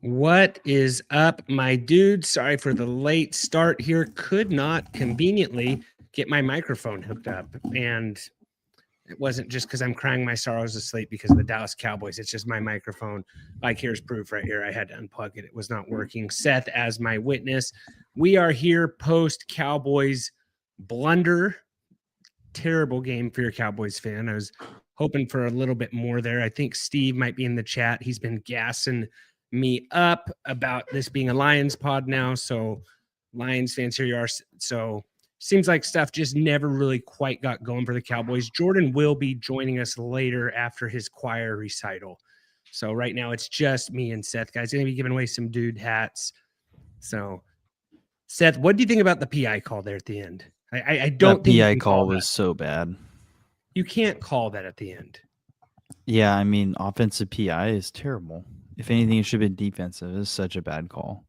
What is up, my dude? Sorry for the late start here. Could not conveniently get my microphone hooked up. And it wasn't just because I'm crying my sorrows asleep because of the Dallas Cowboys. It's just my microphone. Like, here's proof right here. I had to unplug it. It was not working. Seth as my witness. We are here post Cowboys blunder. Terrible game for your Cowboys fan. I was hoping for a little bit more there. I think Steve might be in the chat. He's been gassing me up about this being a Lions pod now. So Lions fans, here you are. So seems like stuff just never really quite got going for the Cowboys. Jordan will be joining us later after his choir recital. So right now it's just me and Seth. Guys, going to be giving away some dude hats. So Seth, what do you think about the PI call there at the end? I don't think PI call was so bad. You can't call that at the end. Yeah, I mean, offensive PI is terrible. If anything, it should have been defensive. It's such a bad call.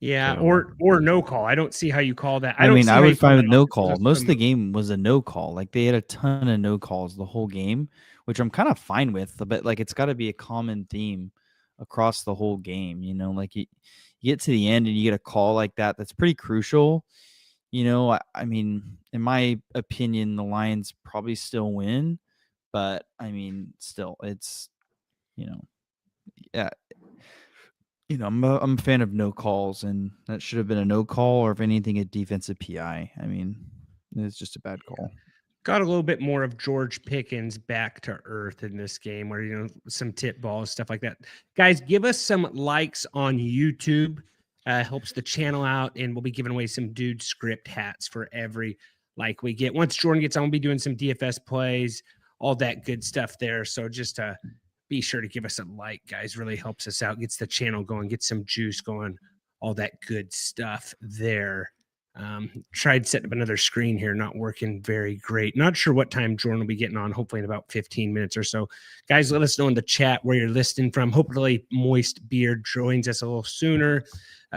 Yeah, or no call. I don't see how you call that. I would find with no call. Most of the game was a no call. Like, they had a ton of no calls the whole game, which I'm kind of fine with. But like, it's got to be a common theme across the whole game. You know, like you get to the end and you get a call like that. That's pretty crucial. You know, I mean, in my opinion, the Lions probably still win, but I mean, still, it's, yeah, I'm a fan of no calls, and that should have been a no call, or if anything, a defensive PI. I mean, it's just a bad call. Got a little bit more of George Pickens back to earth in this game, where some tip balls, stuff like that. Guys, give us some likes on YouTube. Helps the channel out, and we'll be giving away some dude script hats for every like we get. Once Jordan gets on, we'll be doing some DFS plays, all that good stuff there. So just be sure to give us a like, guys. Really helps us out, gets the channel going, gets some juice going, all that good stuff there. Tried setting up another screen here, not working very great. Not sure what time Jordan will be getting on, hopefully in about 15 minutes or so. Guys, let us know in the chat where you're listening from. Hopefully Moist Beard joins us a little sooner.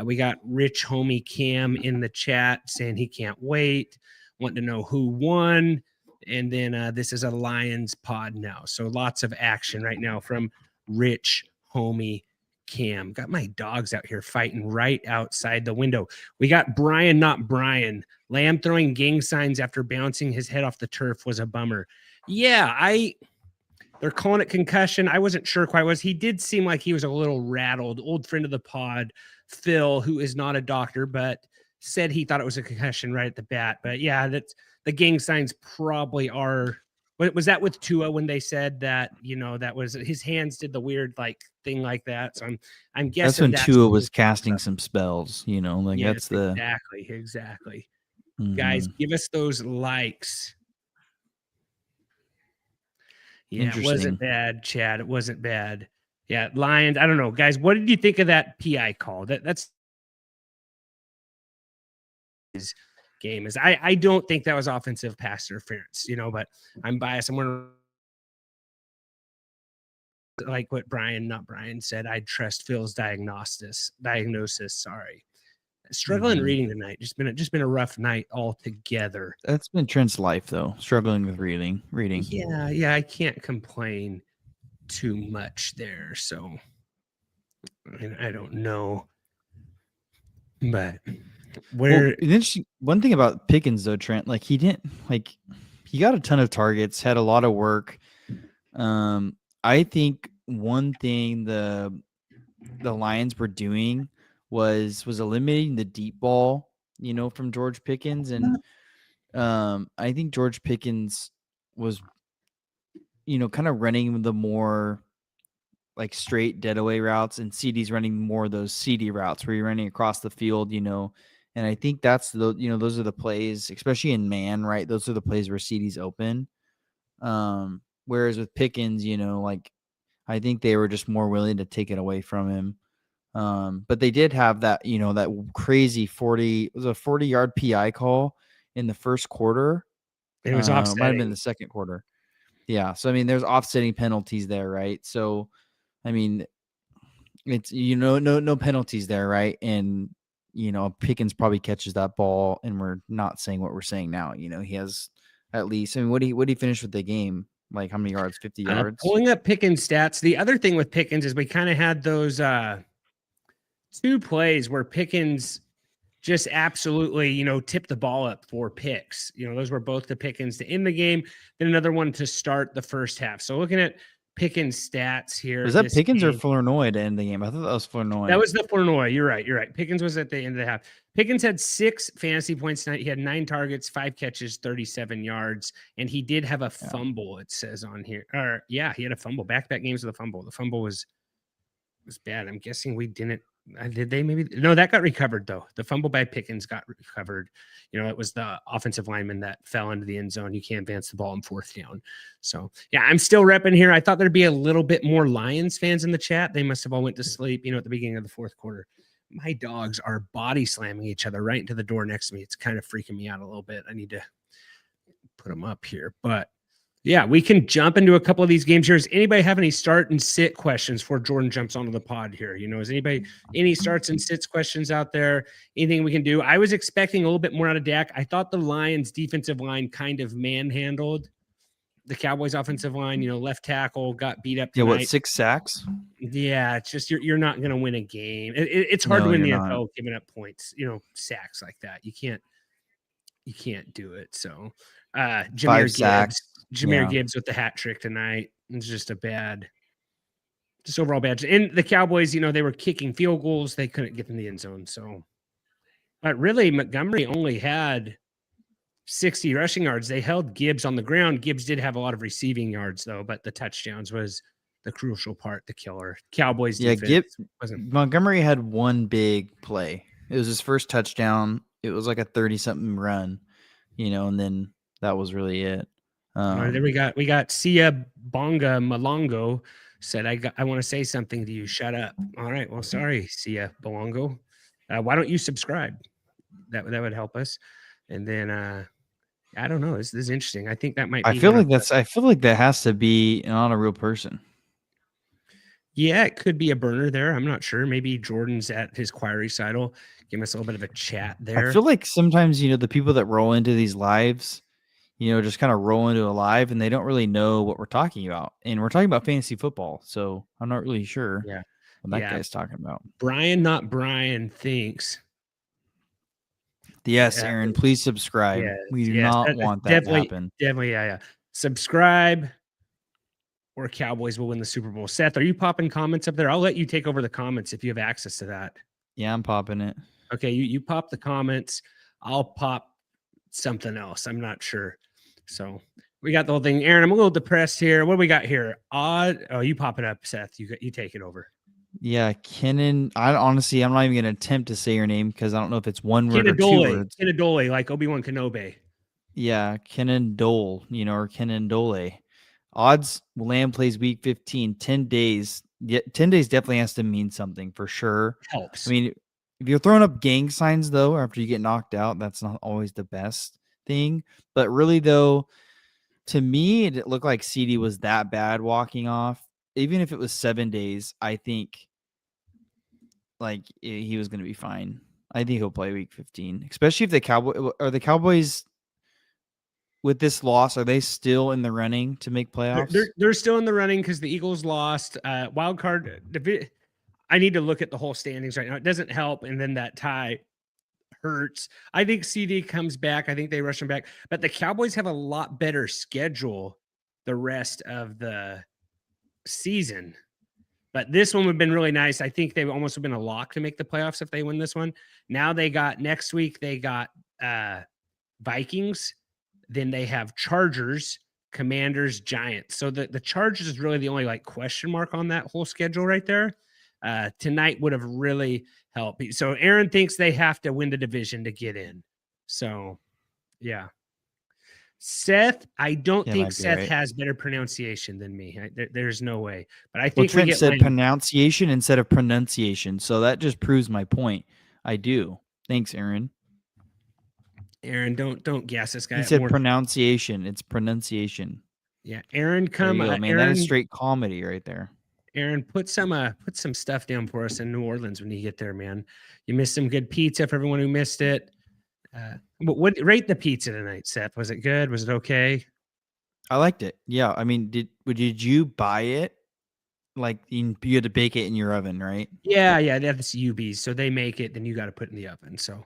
We got Rich Homie Cam in the chat saying he can't wait, wanting to know who won. And then this is a Lions pod now. So lots of action right now from Rich Homie Cam. Got my dogs out here fighting right outside the window. We got Brian, not Brian. Lamb throwing gang signs after bouncing his head off the turf was a bummer. Yeah, they're calling it concussion. I wasn't sure quite what. He did seem like he was a little rattled. Old friend of the pod, Phil, who is not a doctor, but said he thought it was a concussion right at the bat. But yeah, that's the gang signs probably are. Was that with Tua when they said that, that was his hands did the weird like thing like that? So I'm guessing that's when Tua was casting some spells, like yes, that's the exactly. Mm-hmm. Guys, give us those likes. Yeah, it wasn't bad, Chad. It wasn't bad. Yeah, Lions. I don't know, guys. What did you think of that PI call? That's his game. I don't think that was offensive pass interference, but I'm biased. I'm going to like what not Brian said. I'd trust Phil's diagnosis. Sorry. Struggling reading tonight. Just been a rough night altogether. That's been Trent's life, though. Struggling with reading. Yeah. I can't complain too much there. So I don't know, but one thing about Pickens, though, Trent, like he got a ton of targets, had a lot of work. I think one thing the Lions were doing was eliminating the deep ball, from George Pickens. And I think George Pickens was, kind of running the more like straight dead away routes, and CD's running more of those CD routes where you're running across the field, and I think that's those are the plays, especially in man, right? Those are the plays where CD's open. Whereas with Pickens, like I think they were just more willing to take it away from him. But they did have that, that crazy 40-yard PI call in the first quarter. It was offsetting. Might have been the second quarter. Yeah. So, I mean, there's offsetting penalties there, right? So, I mean, it's, no penalties there, right? And, Pickens probably catches that ball, and we're not saying what we're saying now. He has at least, I mean, what did he finish with the game? Like how many yards? 50 yards? Pulling up Pickens stats. The other thing with Pickens is we kind of had those 2 plays where Pickens just absolutely, tipped the ball up for picks. Those were both the Pickens to end the game, then another one to start the first half. So looking at Pickens stats here. Was that Pickens or Flournoy to end the game? I thought that was Flournoy. That was the Flournoy. You're right. Pickens was at the end of the half. Pickens had 6 fantasy points tonight. He had 9 targets, 5 catches, 37 yards, and he did have a fumble, it says on here. He had a fumble. Back-to-back games with a fumble. The fumble was bad. I'm guessing we didn't. Did they maybe? No, that got recovered, though. The fumble by Pickens got recovered. It was the offensive lineman that fell into the end zone. You can't advance the ball in 4th down. So, yeah, I'm still repping here. I thought there'd be a little bit more Lions fans in the chat. They must have all went to sleep, at the beginning of the 4th quarter. My dogs are body slamming each other right into the door next to me. It's kind of freaking me out a little bit. I need to put them up here. But, yeah, we can jump into a couple of these games here. Does anybody have any start and sit questions before Jordan jumps onto the pod here? Is anybody any starts and sits questions out there? Anything we can do? I was expecting a little bit more out of Dak. I thought the Lions defensive line kind of manhandled the Cowboys offensive line. Left tackle got beat up tonight. Yeah, 6 sacks? Yeah, it's just you're not going to win a game. It's hard to win the NFL giving up points, sacks like that. You can't do it. So Jahmyr Gibbs with the hat trick tonight. It's just overall bad. And the Cowboys, they were kicking field goals. They couldn't get in the end zone. So, but really, Montgomery only had 60 rushing yards. They held Gibbs on the ground. Gibbs did have a lot of receiving yards, though, but the touchdowns was the crucial part, the killer. Cowboys defense wasn't. Montgomery had one big play. It was his first touchdown. It was like a 30-something run, and then that was really it. Then we got Sia Bonga Malongo said, I want to say something to you. Shut up. All right. Well, sorry, Sia Belongo. Why don't you subscribe? That would help us. And then I don't know. This is interesting. I think that might be. I feel like that has to be not a real person. Yeah, it could be a burner there. I'm not sure. Maybe Jordan's at his choir recital. Give us a little bit of a chat there. I feel like sometimes, the people that roll into these lives, just kind of roll into a live and they don't really know what we're talking about. And we're talking about fantasy football. So I'm not really sure what that guy's talking about. Brian, not Brian, thinks. Yes, Aaron, please subscribe. We do not want that to happen. Definitely, yeah. Subscribe or Cowboys will win the Super Bowl. Seth, are you popping comments up there? I'll let you take over the comments if you have access to that. Yeah, I'm popping it. Okay, you pop the comments. I'll pop something else. I'm not sure. So we got the whole thing. Aaron, I'm a little depressed here. What do we got here? Oh, you pop it up, Seth. You take it over. Yeah, Kenan. I'm not even going to attempt to say your name because I don't know if it's one word or 2 words. Kenadole, like Obi-Wan Kenobi. Yeah, Kenan Dole, or Kenan Dole. Odds Lamb plays week 15, 10 days. Yeah, 10 days definitely has to mean something for sure. Helps. I mean, if you're throwing up gang signs, though, after you get knocked out, that's not always the best thing. But really, though, to me, it looked like CD was that bad walking off. Even if it was 7 days, I think he was going to be fine. I think he'll play week 15, especially if the Cowboys with this loss, are they still in the running to make playoffs? They're still in the running because the Eagles lost. Wild card. I need to look at the whole standings right now. It doesn't help, and then that tie hurts. I think CD comes back. I think they rush him back. But the Cowboys have a lot better schedule the rest of the season. But this one would have been really nice. I think they almost have been a lock to make the playoffs if they win this one. Now next week, they got Vikings. Then they have Chargers, Commanders, Giants. So the Chargers is really the only question mark on that whole schedule right there. Tonight would have really helped. So Aaron thinks they have to win the division to get in. So, yeah. Seth, I don't think Seth has better pronunciation than me. There's no way. But I think Trent said pronunciation instead of pronunciation. So that just proves my point. I do. Thanks, Aaron. Aaron, don't gas this guy. He said pronunciation. It's pronunciation. Yeah, Aaron, come on, man. That is straight comedy right there. Aaron, put some stuff down for us in New Orleans when you get there, man. You missed some good pizza for everyone who missed it. What rate the pizza tonight, Seth? Was it good? Was it okay? I liked it. Yeah, I mean, did you buy it like you had to bake it in your oven, right? Yeah, yeah, they have this UBs, so they make it, then you got to put it in the oven. So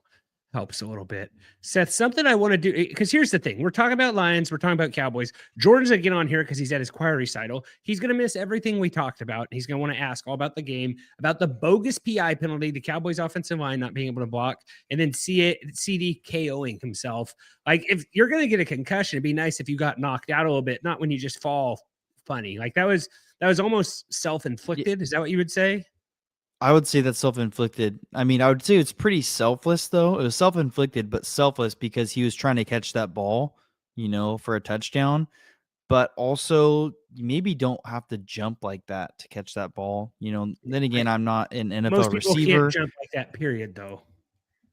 helps a little bit. Seth, something I want to do because here's the thing: we're talking about Lions, we're talking about Cowboys. Jordan's gonna get on here because he's at his choir recital. He's gonna miss everything we talked about. He's gonna want to ask all about the game, about the bogus PI penalty, the Cowboys offensive line not being able to block, and then CD KOing himself. Like if you're gonna get a concussion, it'd be nice if you got knocked out a little bit, not when you just fall funny. Like that was almost self-inflicted. Is that what you would say? I would say that's self-inflicted. I mean, I would say it's pretty selfless, though. It was self-inflicted, but selfless because he was trying to catch that ball, for a touchdown. But also, you maybe don't have to jump like that to catch that ball. Then again, I'm not an Most NFL people can't receiver. jump like that, period, though.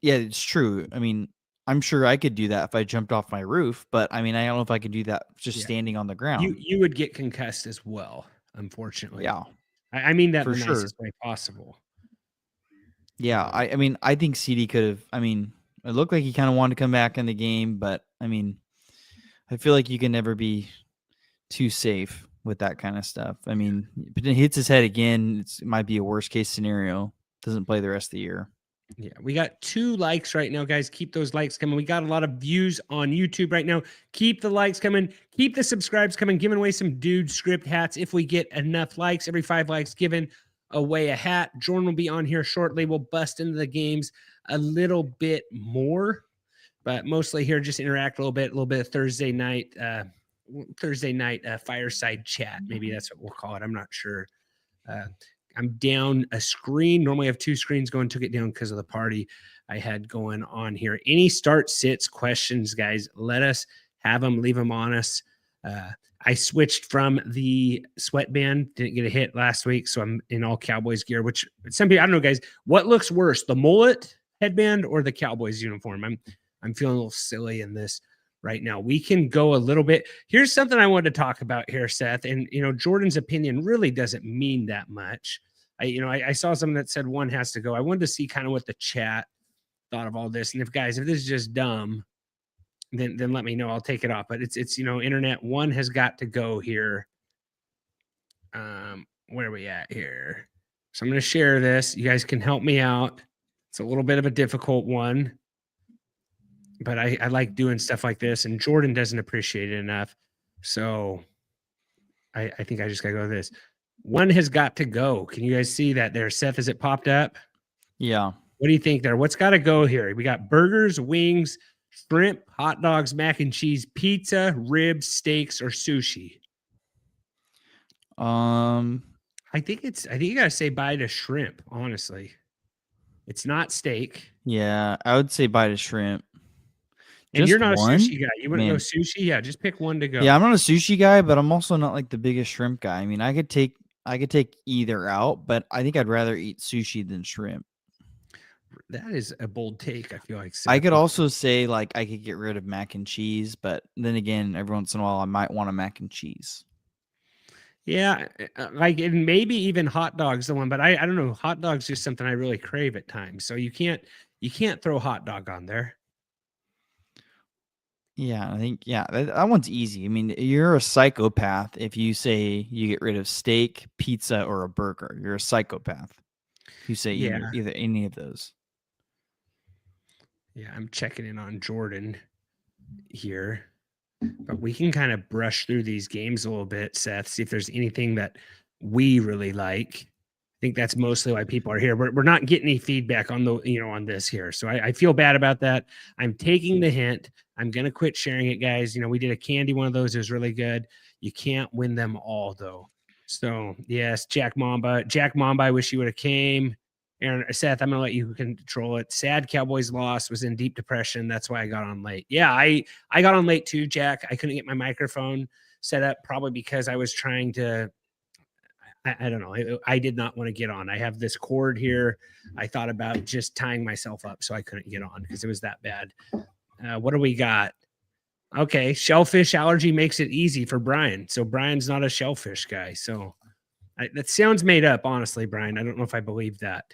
Yeah, it's true. I mean, I'm sure I could do that if I jumped off my roof, but I mean, I don't know if I could do that just Yeah. standing on the You ground. you would get concussed as well, unfortunately. Yeah, I mean that in for the sure. nicest way possible. Yeah, I mean, I think CD could have. I mean, it looked like he kind of wanted to come back in the game, but I mean, I feel like you can never be too safe with that kind of stuff. I mean, if it hits his head again, it might be a worst case scenario. Doesn't play the rest of the year. Yeah, we got 2 likes right now, guys. Keep those likes coming. We got a lot of views on YouTube right now. Keep the likes coming. Keep the subscribes coming. Giving away some dude script hats if we get enough likes. Every 5 likes, giving away a hat. Jordan will be on here shortly. We'll bust into the games a little bit more, but mostly here just interact a little bit of Thursday night fireside chat. Maybe that's what we'll call it. I'm not sure. I'm down a screen. Normally I have 2 screens going, took it down because of the party I had going on here. Any start sits questions, guys, let us have them, leave them on us. I switched from the sweatband, didn't get a hit last week, so I'm in all Cowboys gear, which some people, I don't know, guys, what looks worse, the mullet headband or the Cowboys uniform? I'm feeling a little silly in this right now. We can go a little bit. Here's something I wanted to talk about here, Seth. And Jordan's opinion really doesn't mean that much. I saw something that said one has to go. I wanted to see kind of what the chat thought of all this. And if this is just dumb, then let me know. I'll take it off. But it's internet one has got to go here. Where are we at here? So I'm going to share this. You guys can help me out. It's a little bit of a difficult one, but I like doing stuff like this, and Jordan doesn't appreciate it enough. So I think I just got to go with this. One has got to go. Can you guys see that there? Seth, has it popped up? Yeah. What do you think there? What's got to go here? We got burgers, wings, shrimp, hot dogs, mac and cheese, pizza, ribs, steaks, or sushi. I think you got to say bye to shrimp, honestly. It's not steak. Yeah, I would say bye to shrimp. And Just you're not one? a sushi guy. You wouldn't go sushi? Yeah, just pick one to go. Yeah, I'm not a sushi guy, but I'm also not like the biggest shrimp guy. I mean, I could take either out, but I think I'd rather eat sushi than shrimp. That is a bold take, I feel like. Seth. I could also say like I could get rid of mac and cheese, but then again, every once in a while I might want a mac and cheese. Yeah, like and maybe even hot dogs the one, but I don't know. Hot dogs just something I really crave at times. So you can't throw hot dog on there. Yeah, I think that one's easy. I mean, you're a psychopath if you say you get rid of steak, pizza, or a burger. You're a psychopath. If you say either any of those. Yeah, I'm checking in on Jordan here. But we can kind of brush through these games a little bit, Seth, see if there's anything that we really like. I think that's mostly why people are here. We're not getting any feedback on on this here. So I feel bad about that. I'm taking the hint. I'm going to quit sharing it, guys. We did a candy one of those. It was really good. You can't win them all, though. So, yes, Jack Mamba, I wish you would have came. Aaron, Seth, I'm going to let you control it. Sad Cowboys loss, was in deep depression. That's why I got on late. Yeah, I got on late too, Jack. I couldn't get my microphone set up probably because I was trying to, I don't know. I did not want to get on. I have this cord here. I thought about just tying myself up so I couldn't get on because it was that bad. What do we got? Okay, shellfish allergy makes it easy for Brian. So Brian's not a shellfish guy. So that sounds made up, honestly, Brian. I don't know if I believe that.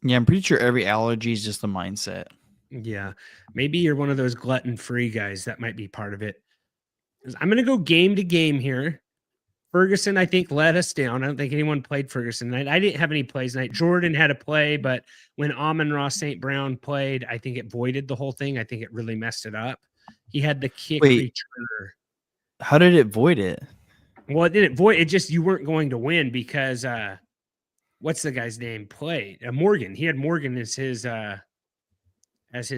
Yeah, I'm pretty sure every allergy is just a mindset. Yeah, maybe you're one of those gluten-free guys. That might be part of it. I'm going to go game to game here. Ferguson, I think, let us down. I don't think anyone played Ferguson tonight. I didn't have any plays tonight. Jordan had a play, but when Amon-Ra St. Brown played, I think it voided the whole thing. I think it really messed it up. He had the kick Wait, returner. how did it void it? Well, it didn't void. It just you weren't going to win because what's the guy's name? Played Morgan. He had Morgan as his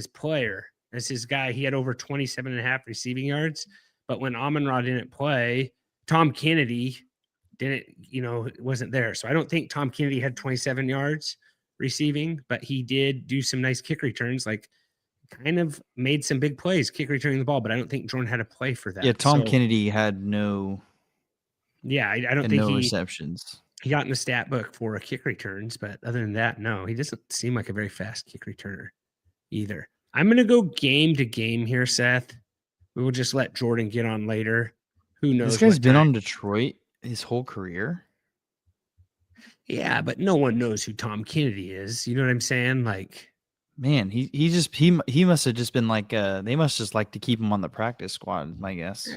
player, as his guy. He had over 27.5 receiving yards. But when Amon-Ra didn't play, Tom Kennedy wasn't there. So I don't think Tom Kennedy had 27 yards receiving, but he did do some nice kick returns, like kind of made some big plays, kick returning the ball. But I don't think Jordan had a play for that. Yeah, Tom Kennedy had no. Yeah, I don't think receptions. He got in the stat book for kick returns, but other than that, no, he doesn't seem like a very fast kick returner either. I'm going to go game to game here, Seth. We will just let Jordan get on later. Who knows? This guy's been on Detroit his whole career. Yeah, but no one knows who Tom Kennedy is. You know what I'm saying? Like, man, he must have just been like they must just like to keep him on the practice squad, I guess.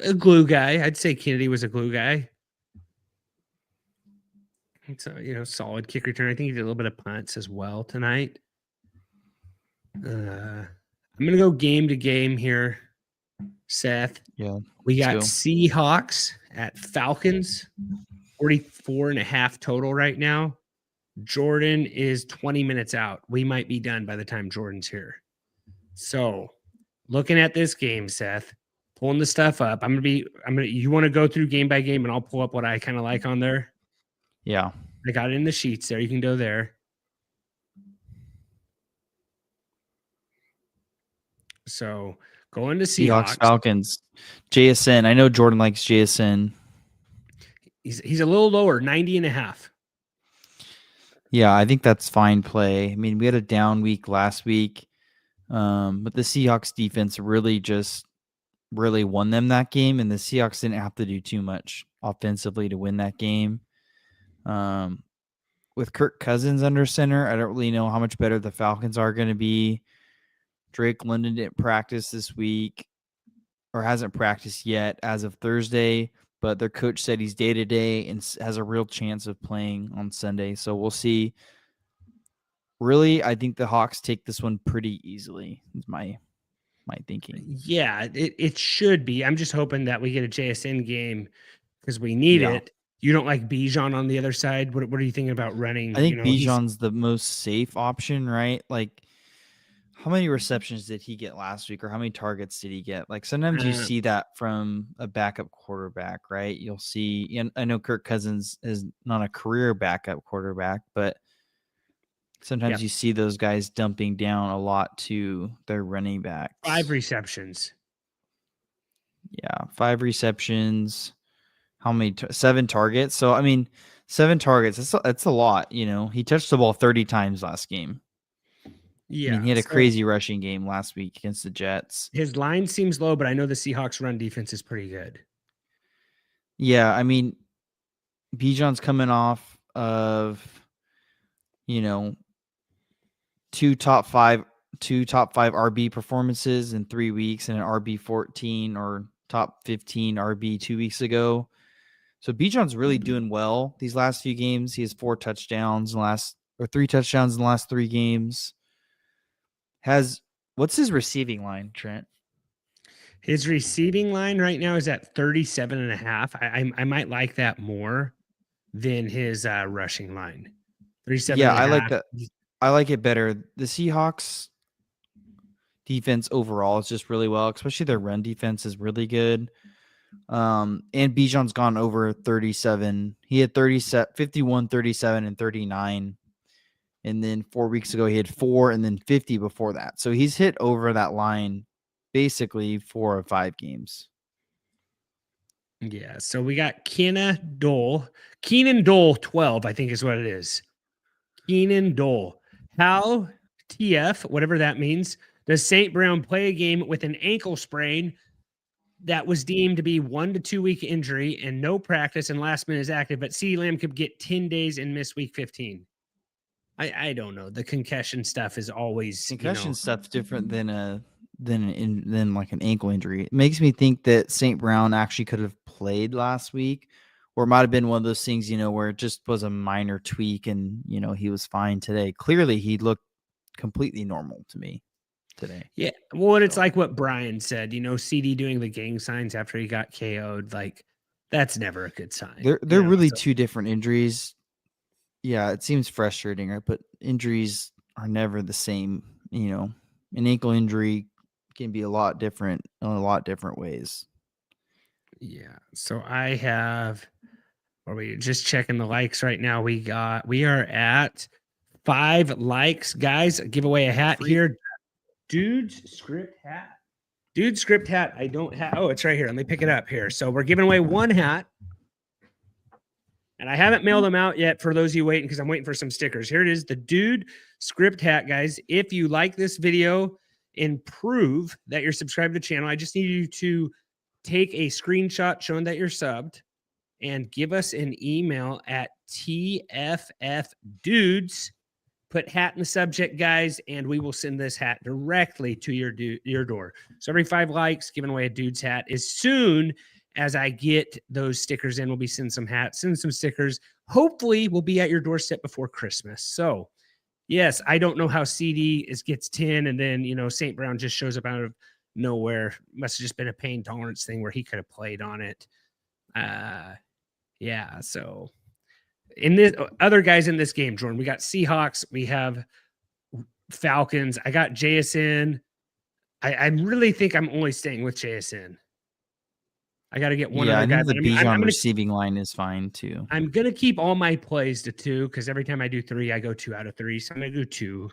A glue guy. I'd say Kennedy was a glue guy. It's a solid kick return. I think he did a little bit of punts as well tonight. I'm gonna go game to game here, Seth. Yeah. We got Seahawks at Falcons, 44.5 total right now. Jordan is 20 minutes out. We might be done by the time Jordan's here. So looking at this game, Seth, pulling the stuff up. You want to go through game by game and I'll pull up what I kind of like on there. Yeah. I got it in the sheets there. You can go there. So going to Seahawks. Falcons. JSN. I know Jordan likes JSN. He's a little lower, 90.5. Yeah, I think that's fine play. I mean, we had a down week last week, but the Seahawks defense really won them that game, and the Seahawks didn't have to do too much offensively to win that game. With Kirk Cousins under center, I don't really know how much better the Falcons are going to be. Drake London didn't practice this week or hasn't practiced yet as of Thursday, but their coach said he's day-to-day and has a real chance of playing on Sunday. So we'll see. Really, I think the Hawks take this one pretty easily is my thinking. Yeah, it should be. I'm just hoping that we get a JSN game because we need it. You don't like Bijan on the other side? What are you thinking about running? I think Bijan's the most safe option, right? Like, how many receptions did he get last week, or how many targets did he get? Like, sometimes you see that from a backup quarterback, right? You'll see, and I know Kirk Cousins is not a career backup quarterback, but sometimes you see those guys dumping down a lot to their running backs. 5 receptions. Yeah, 5 receptions. How many? 7 targets. So, I mean, 7 targets. That's a lot. He touched the ball 30 times last game. Yeah. I mean, he had a crazy rushing game last week against the Jets. His line seems low, but I know the Seahawks run defense is pretty good. Yeah, I mean, Bijan's coming off of, 2 top 5 RB performances in 3 weeks and an RB 14 or top 15 RB 2 weeks ago. So Bijan's really doing well these last few games. He has 4 touchdowns in the last, or 3 touchdowns in the last 3 games. What's his receiving line, Trent? His receiving line right now is at 37.5. I might like that more than his rushing line. 37. Yeah, I like that. I like it better. The Seahawks defense overall is just really well, especially their run defense is really good. And Bijan's gone over 37. He had 51, 37, and 39. And then 4 weeks ago, he had 4 and then 50 before that. So he's hit over that line basically 4 or 5 games. Yeah. So we got Keenan Dole 12, I think is what it is. Keenan Dole. How TF, whatever that means, does St. Brown play a game with an ankle sprain that was deemed to be 1 to 2 week injury and no practice and last minute is active, but CeeDee Lamb could get 10 days and miss week 15? I don't know. The concussion stuff is always stuff's different than like an ankle injury. It makes me think that St. Brown actually could have played last week or it might have been one of those things, where it just was a minor tweak and, he was fine today. Clearly, he looked completely normal to me today. Yeah. Well, and it's So like what Brian said, CD doing the gang signs after he got KO'd. Like, that's never a good sign. they're really So, two different injuries. Yeah, it seems frustrating, right? But injuries are never the same. An ankle injury can be a lot different in a lot different ways. yeah. So I have, are we just checking the likes right now? We are at 5 likes, guys. Give away a hat here. Dude's script hat. Dude's script hat. I don't have. Oh, it's right here. Let me pick it up here. So we're giving away 1 hat. And I haven't mailed them out yet for those of you waiting because I'm waiting for some stickers. Here it is, the Dude script hat, guys. If you like this video and prove that you're subscribed to the channel, I just need you to take a screenshot showing that you're subbed and give us an email at tffdudes. Put hat in the subject, guys, and we will send this hat directly to your door. So every 5 likes, giving away a Dude's hat. As soon as I get those stickers in, we'll be sending some hats, sending some stickers. Hopefully, we'll be at your doorstep before Christmas. So, yes, I don't know how CD gets 10, and then St. Brown just shows up out of nowhere. Must have just been a pain tolerance thing where he could have played on it. Yeah. So, in this other guys in this game, Jordan, we got Seahawks, we have Falcons. I got JSN. I really think I'm only staying with JSN. I got to get one other guy. I think the Bijan receiving line is fine too. I'm gonna keep all my plays to 2 because every time I do 3, I go 2 out of 3. So I'm gonna do 2.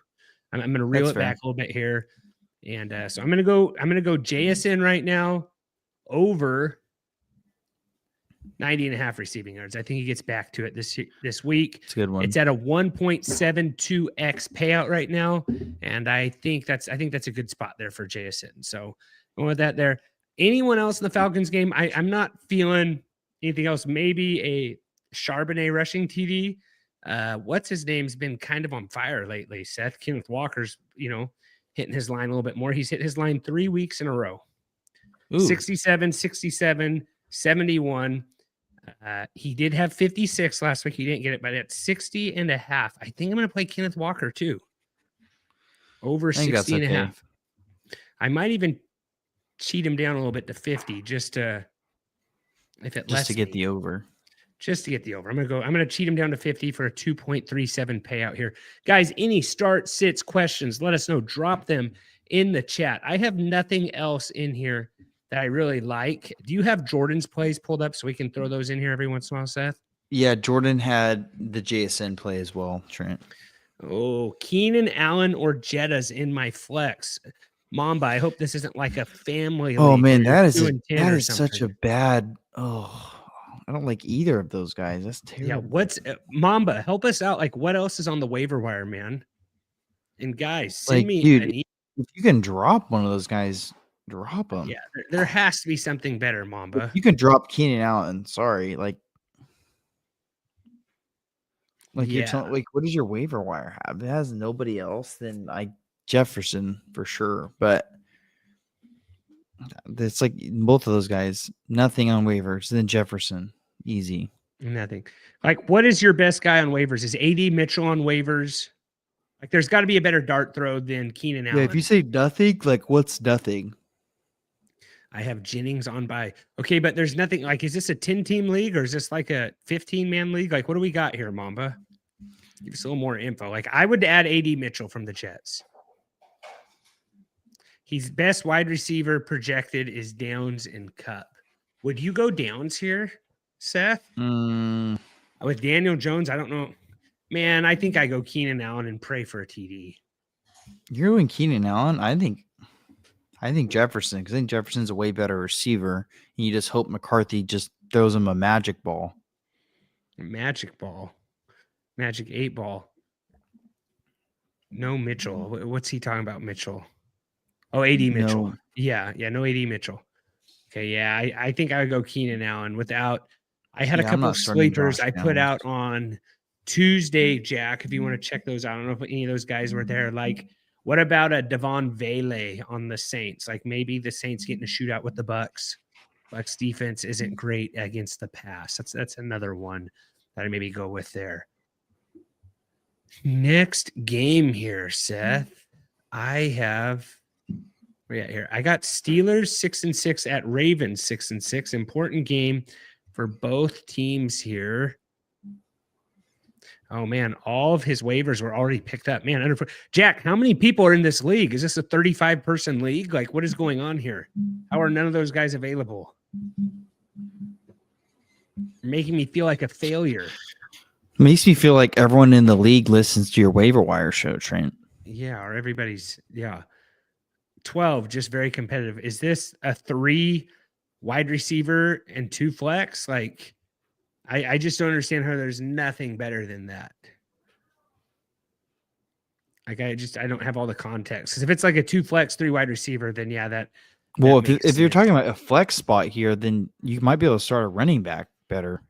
I'm gonna reel it back a little bit here, and so I'm gonna go JSN right now over 90.5 receiving yards. I think he gets back to it this week. It's a good one. It's at a 1.72x payout right now, and I think that's a good spot there for JSN. So going with that there. Anyone else in the Falcons game? I'm not feeling anything else. Maybe a Charbonnet rushing TD. What's his name's been kind of on fire lately. Seth Kenneth Walker's hitting his line a little bit more. He's hit his line 3 weeks in a row. Ooh. 67, 67, 71. He did have 56 last week. He didn't get it, but at 60.5. I think I'm going to play Kenneth Walker too. Over 60.5. I might even cheat him down a little bit to 50 just to get the over. Just to get the over. I'm going to cheat him down to 50 for a 2.37 payout here. Guys, any start, sits, questions, let us know. Drop them in the chat. I have nothing else in here that I really like. Do you have Jordan's plays pulled up so we can throw those in here every once in a while, Seth? Yeah, Jordan had the JSN play as well, Trent. Oh, Keenan Allen or Jetta's in my flex. Mamba, I hope this isn't like a family. Oh man, that is such a bad. Oh, I don't like either of those guys. That's terrible. Yeah, what's Mamba? Help us out. Like, what else is on the waiver wire, man? And guys, send me dude, if you can drop one of those guys, drop them. Yeah, there has to be something better, Mamba. If you can drop Keenan Allen. Sorry, you're telling, what does your waiver wire have? It has nobody else. Then Jefferson for sure, but it's like both of those guys, nothing on waivers. Then Jefferson, easy. Nothing. Like, what is your best guy on waivers? Is AD Mitchell on waivers? Like, there's got to be a better dart throw than Keenan Allen. Yeah, if you say nothing, what's nothing? I have Jennings on by. Okay, but there's nothing. Like, is this a 10-team league or is this like a 15-man league? Like, what do we got here, Mamba? Give us a little more info. Like, I would add AD Mitchell from the Jets. He's best wide receiver projected is Downs and Cup. Would you go Downs here, Seth? With Daniel Jones, I don't know. Man, I think I go Keenan Allen and pray for a TD. You're going Keenan Allen? I think Jefferson, because I think Jefferson's a way better receiver. And you just hope McCarthy just throws him a magic ball. Magic 8 ball. No Mitchell. What's he talking about, Mitchell? Oh, AD Mitchell. No. Yeah, no AD Mitchell. Okay, yeah, I think I would go Keenan Allen without. I had a couple of sleepers I put out on Tuesday, Jack, if you want to check those out. I don't know if any of those guys were there. Like, what about a Devon Vele on the Saints? Like, maybe the Saints getting a shootout with the Bucks. Bucks defense isn't great against the pass. That's another one that I maybe go with there. Next game here, Seth. I have where you at here. I got Steelers 6-6 at Ravens 6-6. Important game for both teams here. Oh man, all of his waivers were already picked up. Man, Jack, how many people are in this league? Is this a 35-person league? Like, what is going on here? How are none of those guys available? You're making me feel like a failure. Makes me feel like everyone in the league listens to your waiver wire show, Trent. Yeah, or everybody's 12, just very competitive. Is this a 3 wide receiver and 2 flex? Like, I just don't understand how there's nothing better than that. Like, I don't have all the context. Because if it's like a 2 flex, 3 wide receiver, then that. Well, if you're talking about a flex spot here, then you might be able to start a running back better.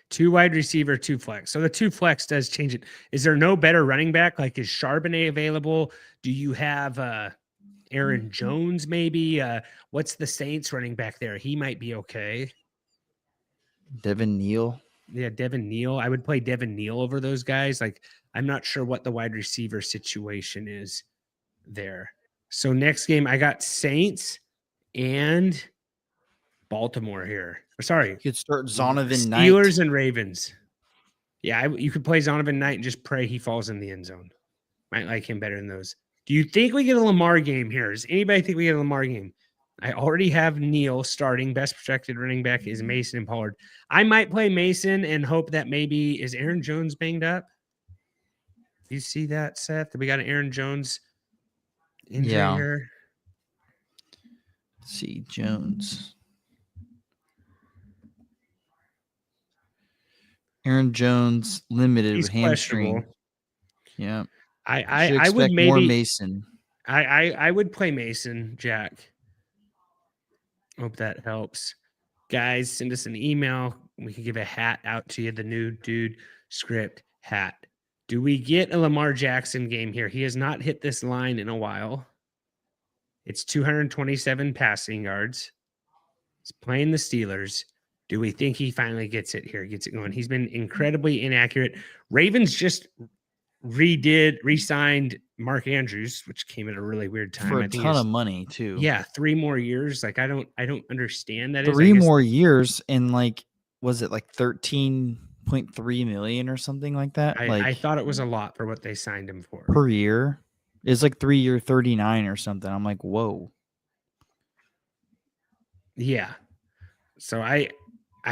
2 wide receiver, 2 flex. So the 2 flex does change it. Is there no better running back? Like, is Charbonnet available? Do you have Aaron Jones maybe? What's the Saints running back there? He might be okay. Devin Neal. Yeah, Devin Neal. I would play Devin Neal over those guys. Like, I'm not sure what the wide receiver situation is there. So next game, I got Saints and Baltimore here. Sorry. You could start Zonovan Knight. Steelers and Ravens. Yeah, you could play Zonovan Knight and just pray he falls in the end zone. Might like him better than those. Do you think we get a Lamar game here? Does anybody think we get a Lamar game? I already have Neal starting. Best projected running back is Mason and Pollard. I might play Mason and hope that maybe is Aaron Jones banged up. Do you see that, Seth? We got an Aaron Jones injury here. Let's see, Jones. Aaron Jones limited with hamstring. Yeah. I would maybe more Mason. I would play Mason, Jack. Hope that helps. Guys, send us an email. We can give a hat out to you, the new dude script hat. Do we get a Lamar Jackson game here? He has not hit this line in a while. It's 227 passing yards. He's playing the Steelers. Do we think he finally gets it here, gets it going? He's been incredibly inaccurate. Ravens just re-signed Mark Andrews, which came at a really weird time. For a ton of money, too. Yeah, 3 more years. Like, I don't understand that. 3 more years and was it like 13.3 million or something like that? I thought it was a lot for what they signed him for. Per year? It's like 3 year 39 or something. I'm like, whoa. Yeah. So I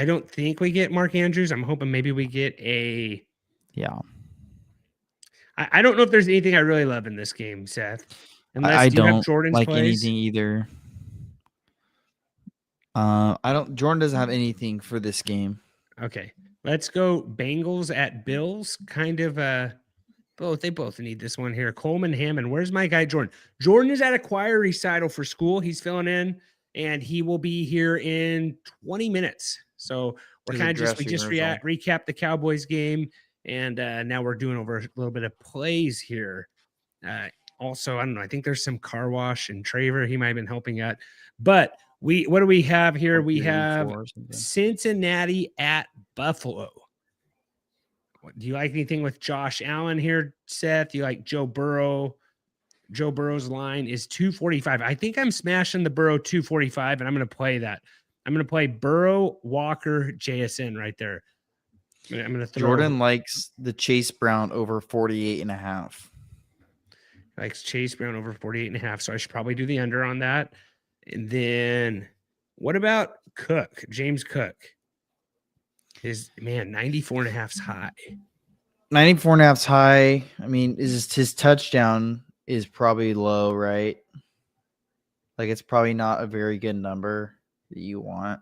don't think we get Mark Andrews. I'm hoping maybe we get a. Yeah. I don't know if there's anything I really love in this game, Seth. Unless I don't like anything either. Jordan doesn't have anything for this game. Okay. Let's go Bengals at Bills. Kind of they both need this one here. Coleman Hammond. Where's my guy Jordan? Jordan is at a choir recital for school. He's filling in, and he will be here in 20 minutes. So we're kind of recap the Cowboys game, and now we're doing over a little bit of plays here. Also, I don't know. I think there's some car wash and Traver. He might have been helping out. But what do we have here? We have Cincinnati at Buffalo. Do you like anything with Josh Allen here, Seth? You like Joe Burrow? Joe Burrow's line is 245. I think I'm smashing the Burrow 245, and I'm going to play that. I'm going to play Burrow, Walker, JSN right there. I'm going to throw. Jordan likes the Chase Brown over 48.5. Likes Chase Brown over 48.5. So I should probably do the under on that. And then what about Cook, James Cook? 94.5 is high. 94.5 is high. I mean, his touchdown is probably low, right? Like, it's probably not a very good number that you want.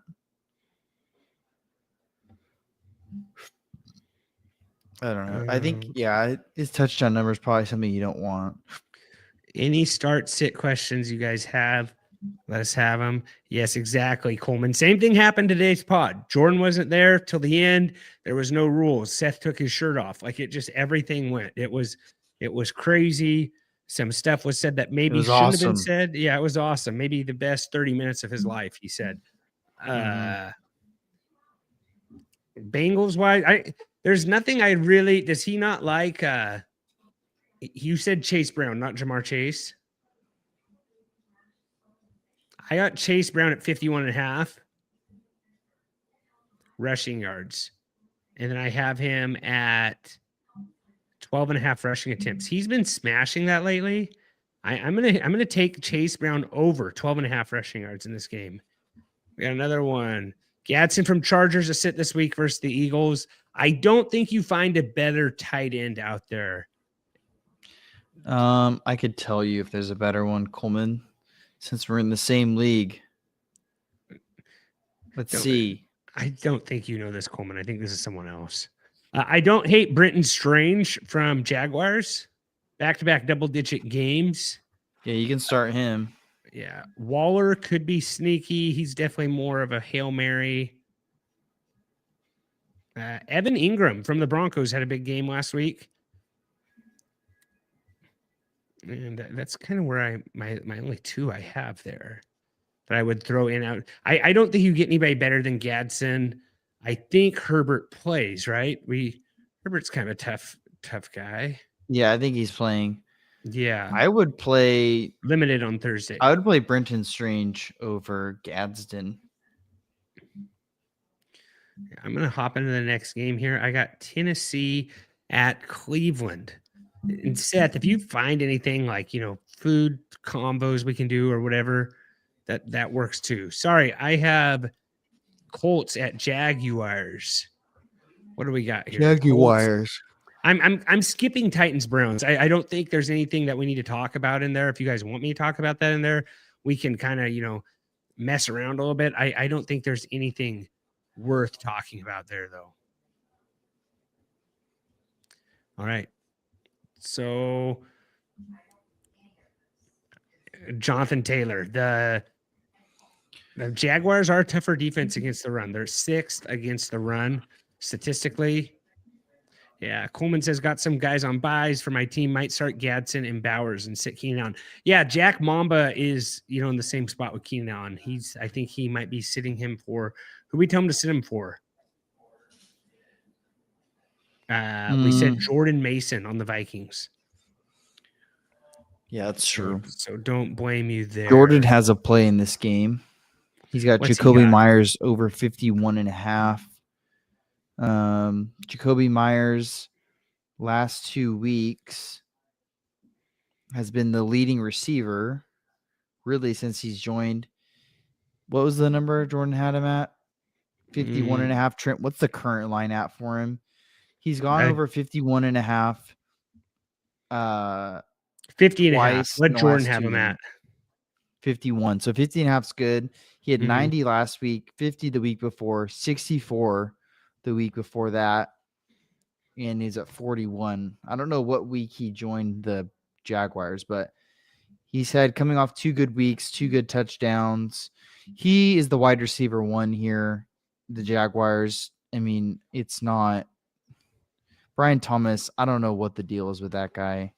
I don't know. I think, his touchdown number is probably something you don't want. Any start-sit questions you guys have, let us have them. Yes, exactly, Coleman. Same thing happened today's pod. Jordan wasn't there till the end. There was no rules. Seth took his shirt off. Like, everything went. It was crazy. Some stuff was said that It maybe was shouldn't have been awesome. said. Yeah, it was awesome. Maybe the best 30 minutes of his life, he said. Bengals wise, there's nothing I really does he not like you said Chase Brown, not Jamar Chase. I got Chase Brown at 51.5 rushing yards. And then I have him at 12.5 rushing attempts. He's been smashing that lately. I'm gonna take Chase Brown over 12.5 rushing yards in this game. We got another one. Gadsden from Chargers to sit this week versus the Eagles. I don't think you find a better tight end out there. I could tell you if there's a better one, Coleman, since we're in the same league. Let's see. I don't think you know this, Coleman. I think this is someone else. I don't hate Brenton Strange from Jaguars. Back-to-back double-digit games. Yeah, you can start him. Yeah. Waller could be sneaky. He's definitely more of a Hail Mary. Evan Ingram from the Broncos had a big game last week. And that's kind of where my only two I have there that I would throw in out. I don't think you get anybody better than Gadsden. I think Herbert plays, right? Herbert's kind of a tough guy. Yeah, I think he's playing. Yeah. I would play limited on Thursday. I would play Brenton Strange over Gadsden. I'm going to hop into the next game here. I got Tennessee at Cleveland. And Seth, if you find anything like, food combos we can do or whatever, that works too. Sorry, I have Colts at Jaguars. What do we got here? Jaguars. I'm skipping Titans Browns. I don't think there's anything that we need to talk about in there. If you guys want me to talk about that in there, we can kind of, mess around a little bit. I don't think there's anything worth talking about there, though. All right. So, Jonathan Taylor, the Jaguars are tougher defense against the run. They're 6th against the run statistically. Yeah, Coleman says got some guys on buys for my team. Might start Gadsden and Bowers and sit Keenan Allen. Yeah, Jack Mamba is in the same spot with Keenan Allen. I think he might be sitting him for who we tell him to sit him for. We said Jordan Mason on the Vikings. Yeah, that's true. So don't blame you there. Jordan has a play in this game. He's got Jacoby Myers over 51.5. Jacoby Myers last 2 weeks has been the leading receiver really since he's joined. What was the number Jordan had him at? 51.5. Trent, what's the current line at for him? He's gone over 51.5. 50.5. What Jordan have him at? 51. So 50.5 is good. He had 90 last week, 50 the week before, 64 the week before that, and he's at 41. I don't know what week he joined the Jaguars, but he's had coming off 2 good weeks, 2 good touchdowns. He is the wide receiver 1 here. The Jaguars. I mean, it's not Brian Thomas. I don't know what the deal is with that guy.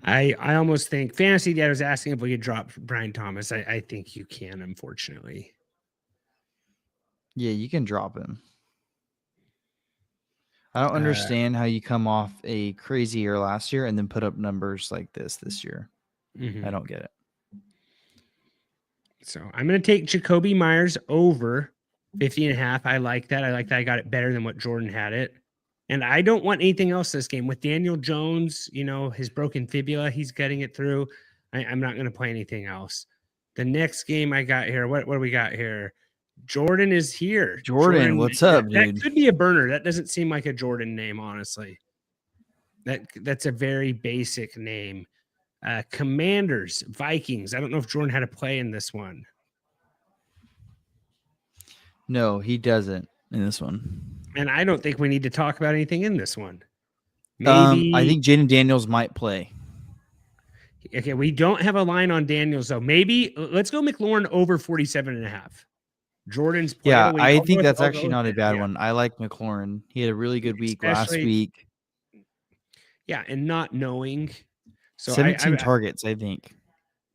I almost think Fantasy Dad was asking if we could drop Brian Thomas. I think you can, unfortunately. Yeah, you can drop him. I don't understand how you come off a crazy year last year and then put up numbers like this year. I don't get it. So I'm going to take Jacoby Myers over 50.5. I like that. I like that. I got it better than what Jordan had it. And I don't want anything else this game. With Daniel Jones, his broken fibula, he's getting it through. I'm not going to play anything else. The next game I got here, what do we got here? Jordan is here. Jordan, what's up, dude? That could be a burner. That doesn't seem like a Jordan name, honestly. That's a very basic name. Commanders, Vikings. I don't know if Jordan had a play in this one. No, he doesn't in this one. And I don't think we need to talk about anything in this one. Maybe I think Jaden Daniels might play. Okay, we don't have a line on Daniels, though. Maybe let's go McLaurin over 47.5. Jordan's play. Yeah, I think that's actually not a bad one. I like McLaurin. He had a really good week last week. Yeah, and not knowing So 17 targets, I think.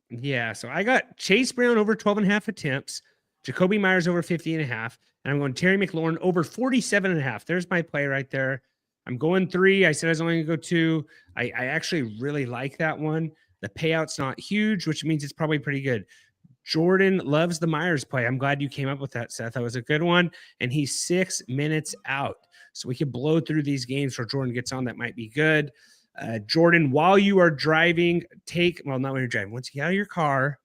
Yeah, so I got Chase Brown over 12.5 attempts, Jacoby Myers over 50.5, and I'm going Terry McLaurin over 47.5. There's my play right there. I'm going 3. I said I was only going to go 2. I actually really like that one. The payout's not huge, which means it's probably pretty good. Jordan loves the Myers play. I'm glad you came up with that, Seth. That was a good one. And he's 6 minutes out. So we could blow through these games where Jordan gets on. That might be good. Jordan, while you are driving, not when you're driving, once you get out of your car,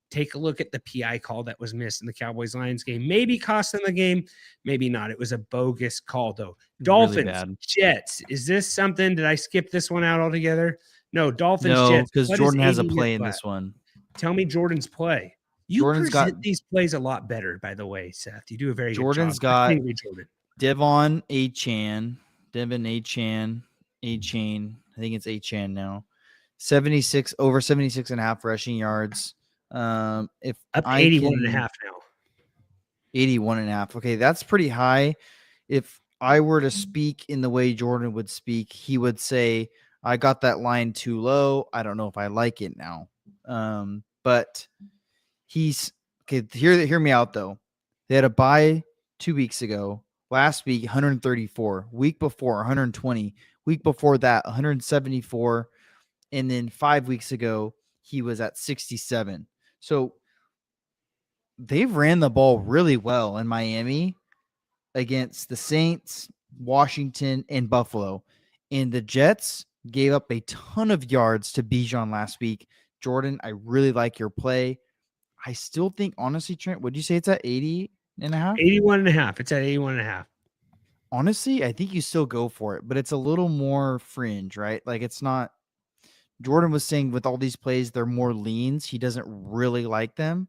take a look at the PI call that was missed in the Cowboys-Lions game. Maybe cost them the game, maybe not. It was a bogus call, though. Dolphins, really Jets. Is this something? Did I skip this one out altogether? No, Dolphins, No, Jets. because What Jordan has a AD play in look this one. Tell me Jordan's play. You Jordan's present got these plays a lot better, by the way, Seth. You do a very Jordan's good job. got Jordan. Devon Achane. I think it's Achane now. 76 over 76.5 rushing yards. If Up to I 81.5 can now. 81.5. Okay, that's pretty high. If I were to speak in the way Jordan would speak, he would say, I got that line too low. I don't know if I like it now. But he's okay. Hear me out though. They had a bye 2 weeks ago. Last week, 134. Week before, 120. Week before that, 174. And then 5 weeks ago, he was at 67. So they've ran the ball really well in Miami against the Saints, Washington, and Buffalo. And the Jets gave up a ton of yards to Bijan last week. Jordan, I really like your play. I still think, honestly, Trent, would you say it's at 80.5? 81.5. It's at 81.5. Honestly, I think you still go for it, but it's a little more fringe, right? Like it's not. Jordan was saying with all these plays, they're more leans. He doesn't really like them,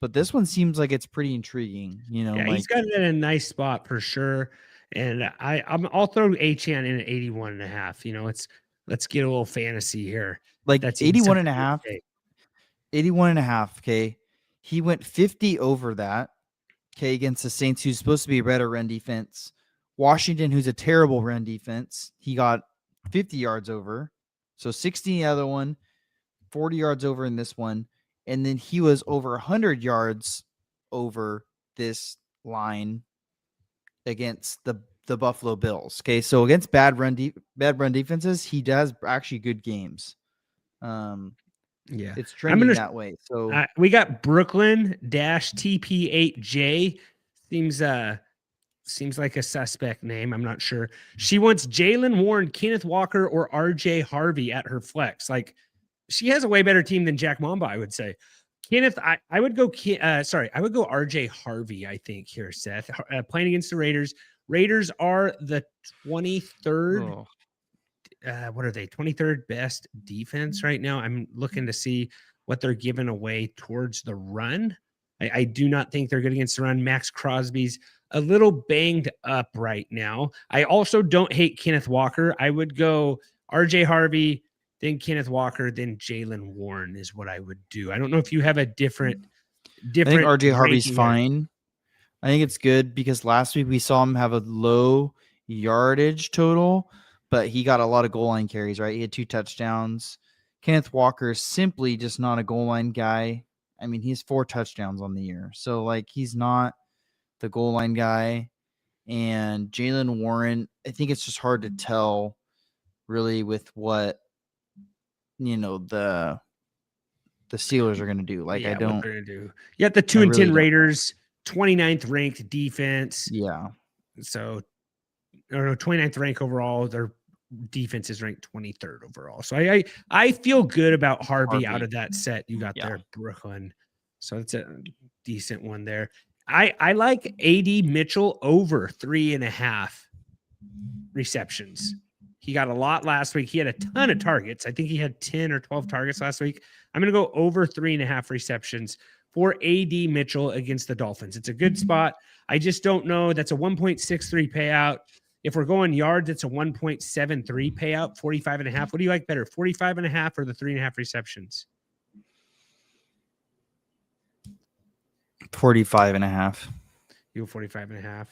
but this one seems like it's pretty intriguing. Yeah, Like he's got it in a nice spot for sure. And I'll throw HN in at 81.5. Let's get a little fantasy here. like That's 81 and a half. 81 and a half. Okay. He went 50 over that. Okay. Against the Saints, who's supposed to be a better run defense. Washington, who's a terrible run defense. He got 50 yards over. So 60 in the other one, 40 yards over in this one. And then he was over 100 yards over this line against the Buffalo Bills. Okay. So against bad run defenses, he does actually good games. Yeah, It's trending that way. So we got Brooklyn -TP8J. Seems like a suspect name. I'm not sure. She wants Jalen Warren, Kenneth Walker, or RJ Harvey at her flex. Like she has a way better team than Jack Mamba, I would say. Kenneth, I would go. I would go RJ Harvey. I think here, Seth, playing against the Raiders. Raiders are the 23rd. oh. What are they? 23rd best defense right now. I'm looking to see what they're giving away towards the run. I do not think they're good against the run. Max Crosby's a little banged up right now. I also don't hate Kenneth Walker. I would go RJ Harvey, then Kenneth Walker, then Jalen Warren is what I would do. I don't know if you have a different. I think RJ Harvey's fine. I think it's good because last week we saw him have a low yardage total, but he got a lot of goal line carries, right? He had 2 touchdowns. Kenneth Walker is simply just not a goal line guy. I mean, he has 4 touchdowns on the year. So, like, he's not the goal line guy. And Jalen Warren, I think it's just hard to tell really with what, the Steelers are going to do. Like, yeah, I don't. What they're gonna do. You got the 2-10 Raiders, 29th ranked defense. Yeah. So, 29th rank overall. Their defense is ranked 23rd overall. So I feel good about Harvey out of that set you got there, Brooklyn. So it's a decent one there. I like AD Mitchell over 3.5 receptions. He got a lot last week. He had a ton of targets. I think he had 10 or 12 targets last week. I'm going to go over 3.5 receptions for AD Mitchell against the Dolphins. It's a good spot. I just don't know. That's a 1.63 payout. If we're going yards, it's a 1.73 payout, 45.5. What do you like better, 45.5 or the 3.5 receptions? 45.5. You go 45.5.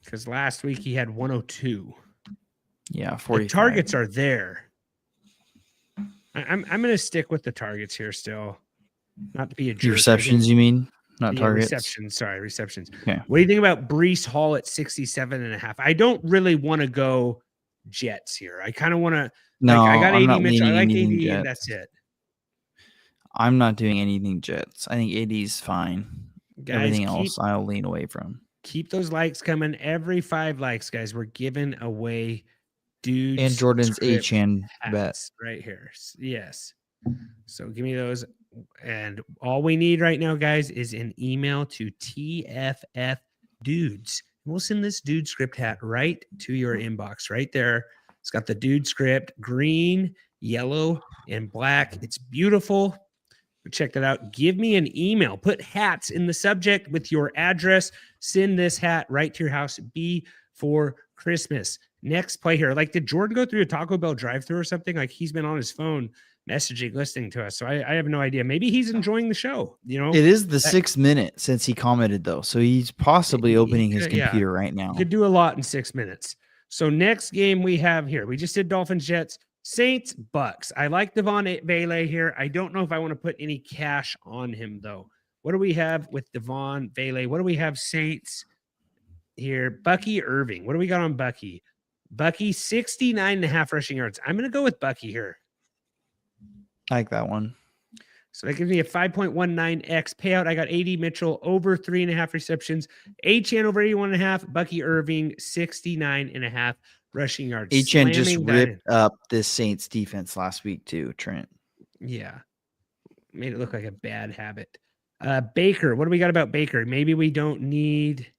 Because last week he had 102. Yeah, 45. The targets are there. I'm going to stick with the targets here still. Not to be a jerk. Your receptions, you mean? Not targets? Receptions. Sorry, receptions. Okay. What do you think about Breece Hall at 67.5? I don't really want to go Jets here. I kind of want to. No, I got I'm 80 not Mitchell. I leaning like AD, anything Jets. and that's it. I'm not doing anything Jets. I think AD's fine. Guys, everything else, I'll lean away from. Keep those likes coming. Every 5 likes, guys. We're giving away dudes and Jordan's HN bet right here. Yes. So give me those. And all we need right now, guys, is an email to TFF dudes. We'll send this dude script hat right to your inbox right there. It's got the dude script, green, yellow, and black. It's beautiful. Check that out. Give me an email. Put hats in the subject with your address. Send this hat right to your house. Be for Christmas. Next play here. Like, did Jordan go through a Taco Bell drive-thru or something? Like, he's been on his phone messaging, listening to us. So I have no idea. Maybe he's enjoying the show. You know, it is the 6th minute since he commented, though. So he's possibly opening his computer right now. He could do a lot in 6 minutes. So next game we have here. We just did Dolphins, Jets. Saints, Bucks. I like Devon Vele here. I don't know if I want to put any cash on him, though. What do we have with Devon Vele? What do we have Saints here? Bucky Irving. What do we got on Bucky? Bucky, 69.5 rushing yards. I'm going to go with Bucky here. I like that one. So that gives me a 5.19x payout. I got 80 Mitchell over 3.5 receptions. HN over 81.5. Bucky Irving, 69.5 rushing yards. HN just ripped up this Saints defense last week too, Trent. Yeah. Made it look like a bad habit. Baker, what do we got about Baker? Maybe we don't need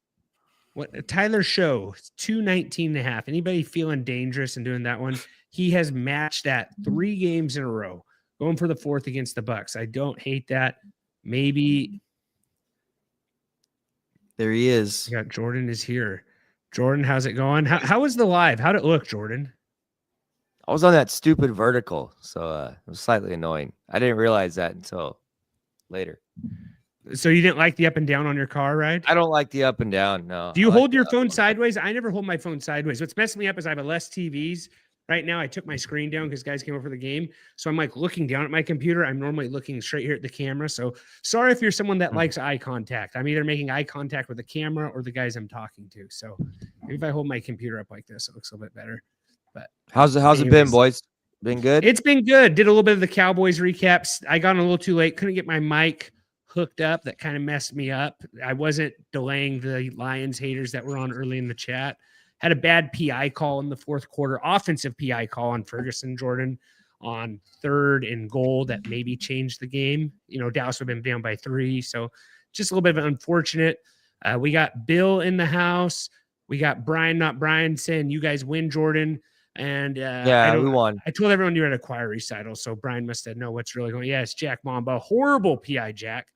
what Tyler Show, 219.5. Anybody feeling dangerous and doing that one? He has matched that 3 games in a row, going for the 4th against the Bucks. I don't hate that. Maybe there he is. Yeah, Jordan is here. Jordan, how's it going? How was the live? How'd it look, Jordan? I was on that stupid vertical, so it was slightly annoying. I didn't realize that until later. So you didn't like the up and down on your car ride? I don't like the up and down, no. Do you hold your phone sideways? I never hold my phone sideways. What's messing me up is I have less TVs. Right now, I took my screen down because guys came over for the game. So I'm like looking down at my computer. I'm normally looking straight here at the camera. So sorry if you're someone that likes eye contact. I'm either making eye contact with the camera or the guys I'm talking to. So maybe if I hold my computer up like this, it looks a little bit better. But how's it been, boys? Been good? It's been good. Did a little bit of the Cowboys recaps. I got on a little too late. Couldn't get my mic hooked up. That kind of messed me up. I wasn't delaying the Lions haters that were on early in the chat. Had a bad PI call in the 4th quarter, offensive PI call on Ferguson, Jordan, on 3rd and goal that maybe changed the game. You know, Dallas would have been down by 3. So just a little bit of unfortunate. We got Bill in the house. We got Brian, not Brian, saying you guys win, Jordan. And yeah, we won. I told everyone you were at a choir recital, so Brian must have known what's really going on. Yeah, it's Jack Mamba. Horrible PI, Jack.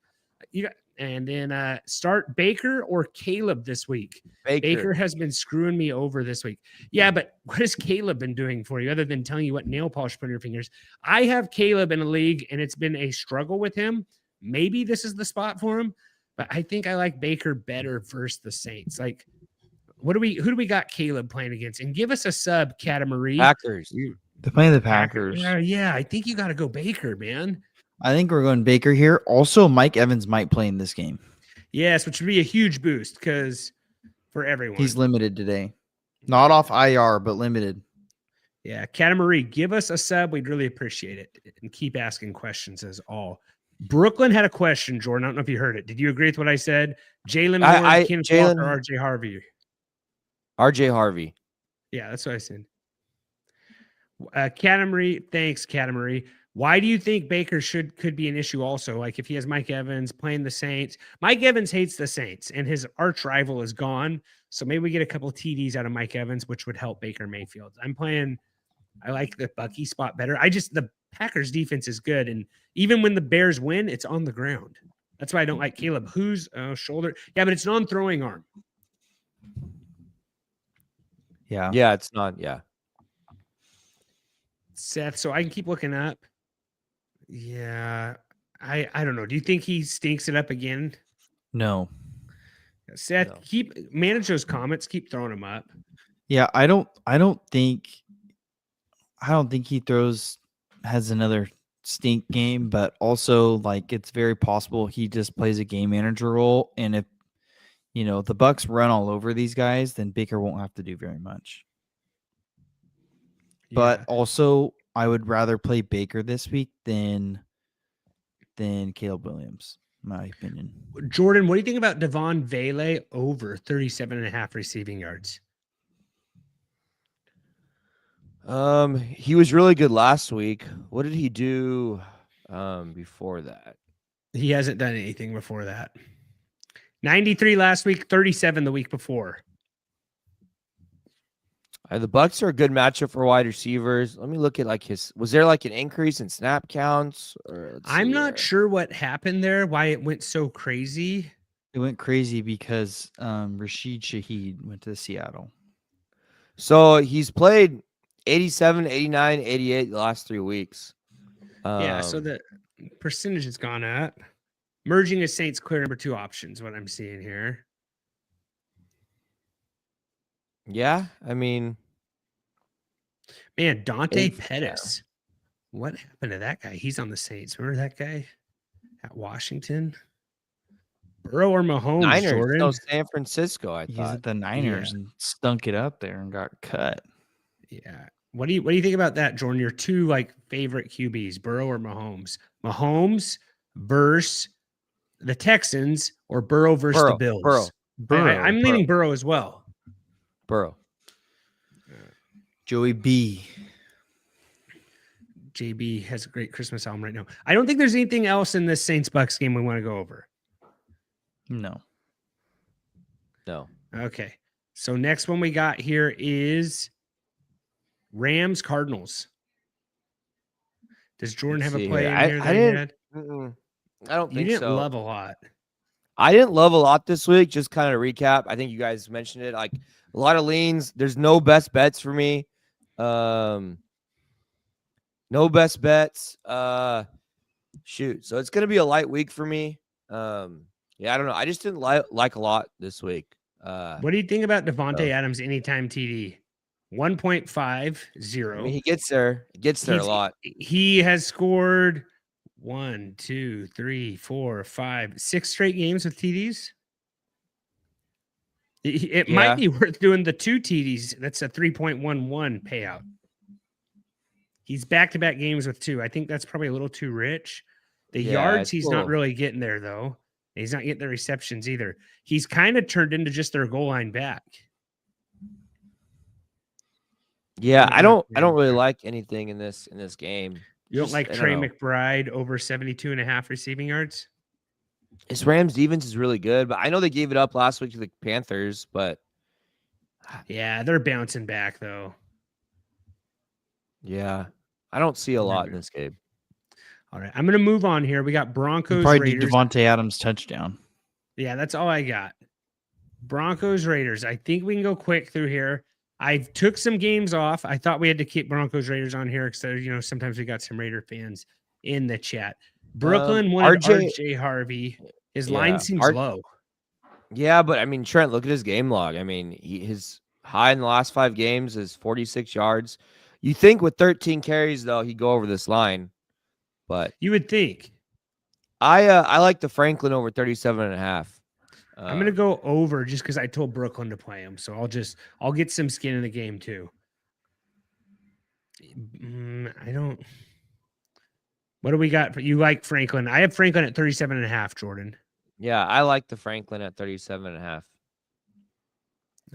You got, and then start Baker or Caleb this week. Baker has been screwing me over this week. Yeah, but what has Caleb been doing for you other than telling you what nail polish to put in your fingers? I have Caleb in a league, and it's been a struggle with him. Maybe this is the spot for him, but I think I like Baker better versus the Saints. Like, who do we got Caleb playing against? And give us a sub, Catamarie. Packers. They're playing the Packers. Yeah, I think you got to go Baker, man. I think we're going Baker here. Also, Mike Evans might play in this game. Yes, which would be a huge boost because for everyone. He's limited today. Not off IR, but limited. Yeah, Catamarie, give us a sub. We'd really appreciate it. And keep asking questions as all. Brooklyn had a question, Jordan. I don't know if you heard it. Did you agree with what I said? Jalen Moore, Kenneth Walker, RJ Harvey. RJ Harvey. Yeah, that's what I said. Catamarie, thanks, Catamarie. Why do you think Baker could be an issue also? Like if he has Mike Evans playing the Saints. Mike Evans hates the Saints, and his arch rival is gone. So maybe we get a couple TDs out of Mike Evans, which would help Baker Mayfield. I like the Bucky spot better. The Packers defense is good, and even when the Bears win, it's on the ground. That's why I don't like Caleb. Who's shoulder? Yeah, but it's non-throwing arm. Yeah, it's not. Yeah. Seth, so I can keep looking up. Yeah, I don't know. Do you think he stinks it up again? No. Seth, no. Manage those comments. Keep throwing them up. Yeah, I don't think he throws has another stink game, but also like it's very possible he just plays a game manager role. And if the Bucks run all over these guys, then Baker won't have to do very much. But also, I would rather play Baker this week than Caleb Williams, in my opinion. Jordan, what do you think about Devon Vele over 37.5 receiving yards? He was really good last week. What did he do before that? He hasn't done anything before that. 93 last week, 37 the week before. The Bucks are a good matchup for wide receivers. Let me look at was there like an increase in snap counts? I'm not sure what happened there, why it went so crazy. It went crazy because Rashid Shaheed went to Seattle. So he's played 87, 89, 88 the last 3 weeks. Yeah, so the percentage has gone up. Merging as Saints clear number 2 options, what I'm seeing here. Yeah, I mean, man, Dante Pettis. Yeah. What happened to that guy? He's on the Saints. Remember that guy at Washington? Burrow or Mahomes, Niners, Jordan? no, San Francisco, I thought. He's at the Niners and stunk it up there and got cut. Yeah. What do you think about that, Jordan? Your 2 favorite QBs, Burrow or Mahomes? Mahomes versus the Texans or Burrow versus the Bills? Burrow. I'm leaning Burrow as well. Burrow. Joey B. JB has a great Christmas album right now. I don't think there's anything else in this Saints-Bucks game we want to go over. No. Okay. So next one we got here is Rams-Cardinals. Does Jordan have a play in here that he had? I don't think so. You didn't love a lot. I didn't love a lot this week. Just kind of recap. I think you guys mentioned it. Like a lot of leans. There's no best bets for me. No best bets. Shoot. So it's gonna be a light week for me. Yeah, I don't know. I just didn't like a lot this week. What do you think about Devontae Adams anytime TD? 1.50. I mean, he gets there. He gets there a lot. He has scored 1, 2, 3, 4, 5, 6 straight games with TDs. It might be worth doing the 2 TDs. That's a 3.11 payout. He's back-to-back games with 2. I think that's probably a little too rich. The yards, he's not really getting there, though. He's not getting the receptions either. He's kind of turned into just their goal line back. Yeah, I don't really like anything in this game. You don't like Trey McBride over 72.5 receiving yards? His Rams defense is really good, but I know they gave it up last week to the Panthers, but yeah, they're bouncing back though. Yeah, I don't see a lot in this game. All right, I'm going to move on here. We got Broncos, probably Raiders. Devontae Adams touchdown. Yeah, that's all I got. Broncos, Raiders. I think we can go quick through here. I took some games off. I thought we had to keep Broncos, Raiders on here because sometimes we got some Raider fans in the chat. Brooklyn wanted RJ Harvey. His line seems low. Yeah, but I mean, Trent, look at his game log. I mean, his high in the last 5 games is 46 yards. You think with 13 carries, though, he'd go over this line. But you would think. I like the Franklin over 37.5. I'm going to go over just because I told Brooklyn to play him. So I'll get some skin in the game too. What do we got? You like Franklin? I have Franklin at 37.5, Jordan. Yeah, I like the Franklin at 37.5.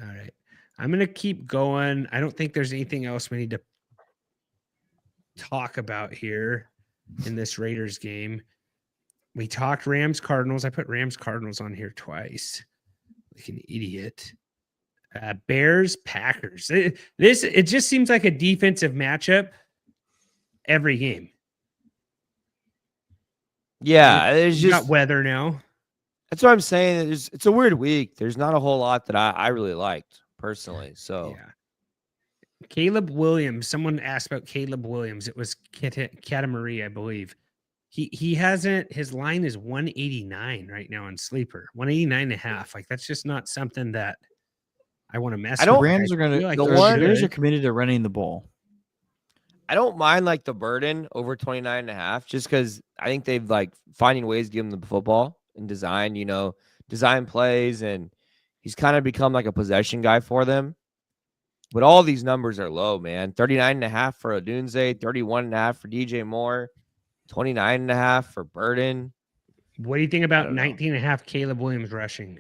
All right. I'm going to keep going. I don't think there's anything else we need to talk about here in this Raiders game. We talked Rams Cardinals. I put Rams Cardinals on here twice. Like an idiot. Bears Packers. It just seems like a defensive matchup every game. Yeah, it's just got weather now. That's what I'm saying. It's a weird week. There's not a whole lot that I really liked personally. So yeah. Caleb Williams. Someone asked about Caleb Williams. It was Catamarie, I believe. He hasn't. His line is 189 right now on Sleeper. 189.5. Like that's just not something that I want to mess with. The Rams are going to. The Raiders are committed to running the ball. I don't mind like the burden over 29.5 just because I think they've like finding ways to give him the football and design, design plays, and he's kind of become like a possession guy for them. But all these numbers are low, man. 39.5 for Odunze, 31.5 for DJ Moore, 29.5 for Burden. What do you think I about don't know. 19.5 Caleb Williams rushing?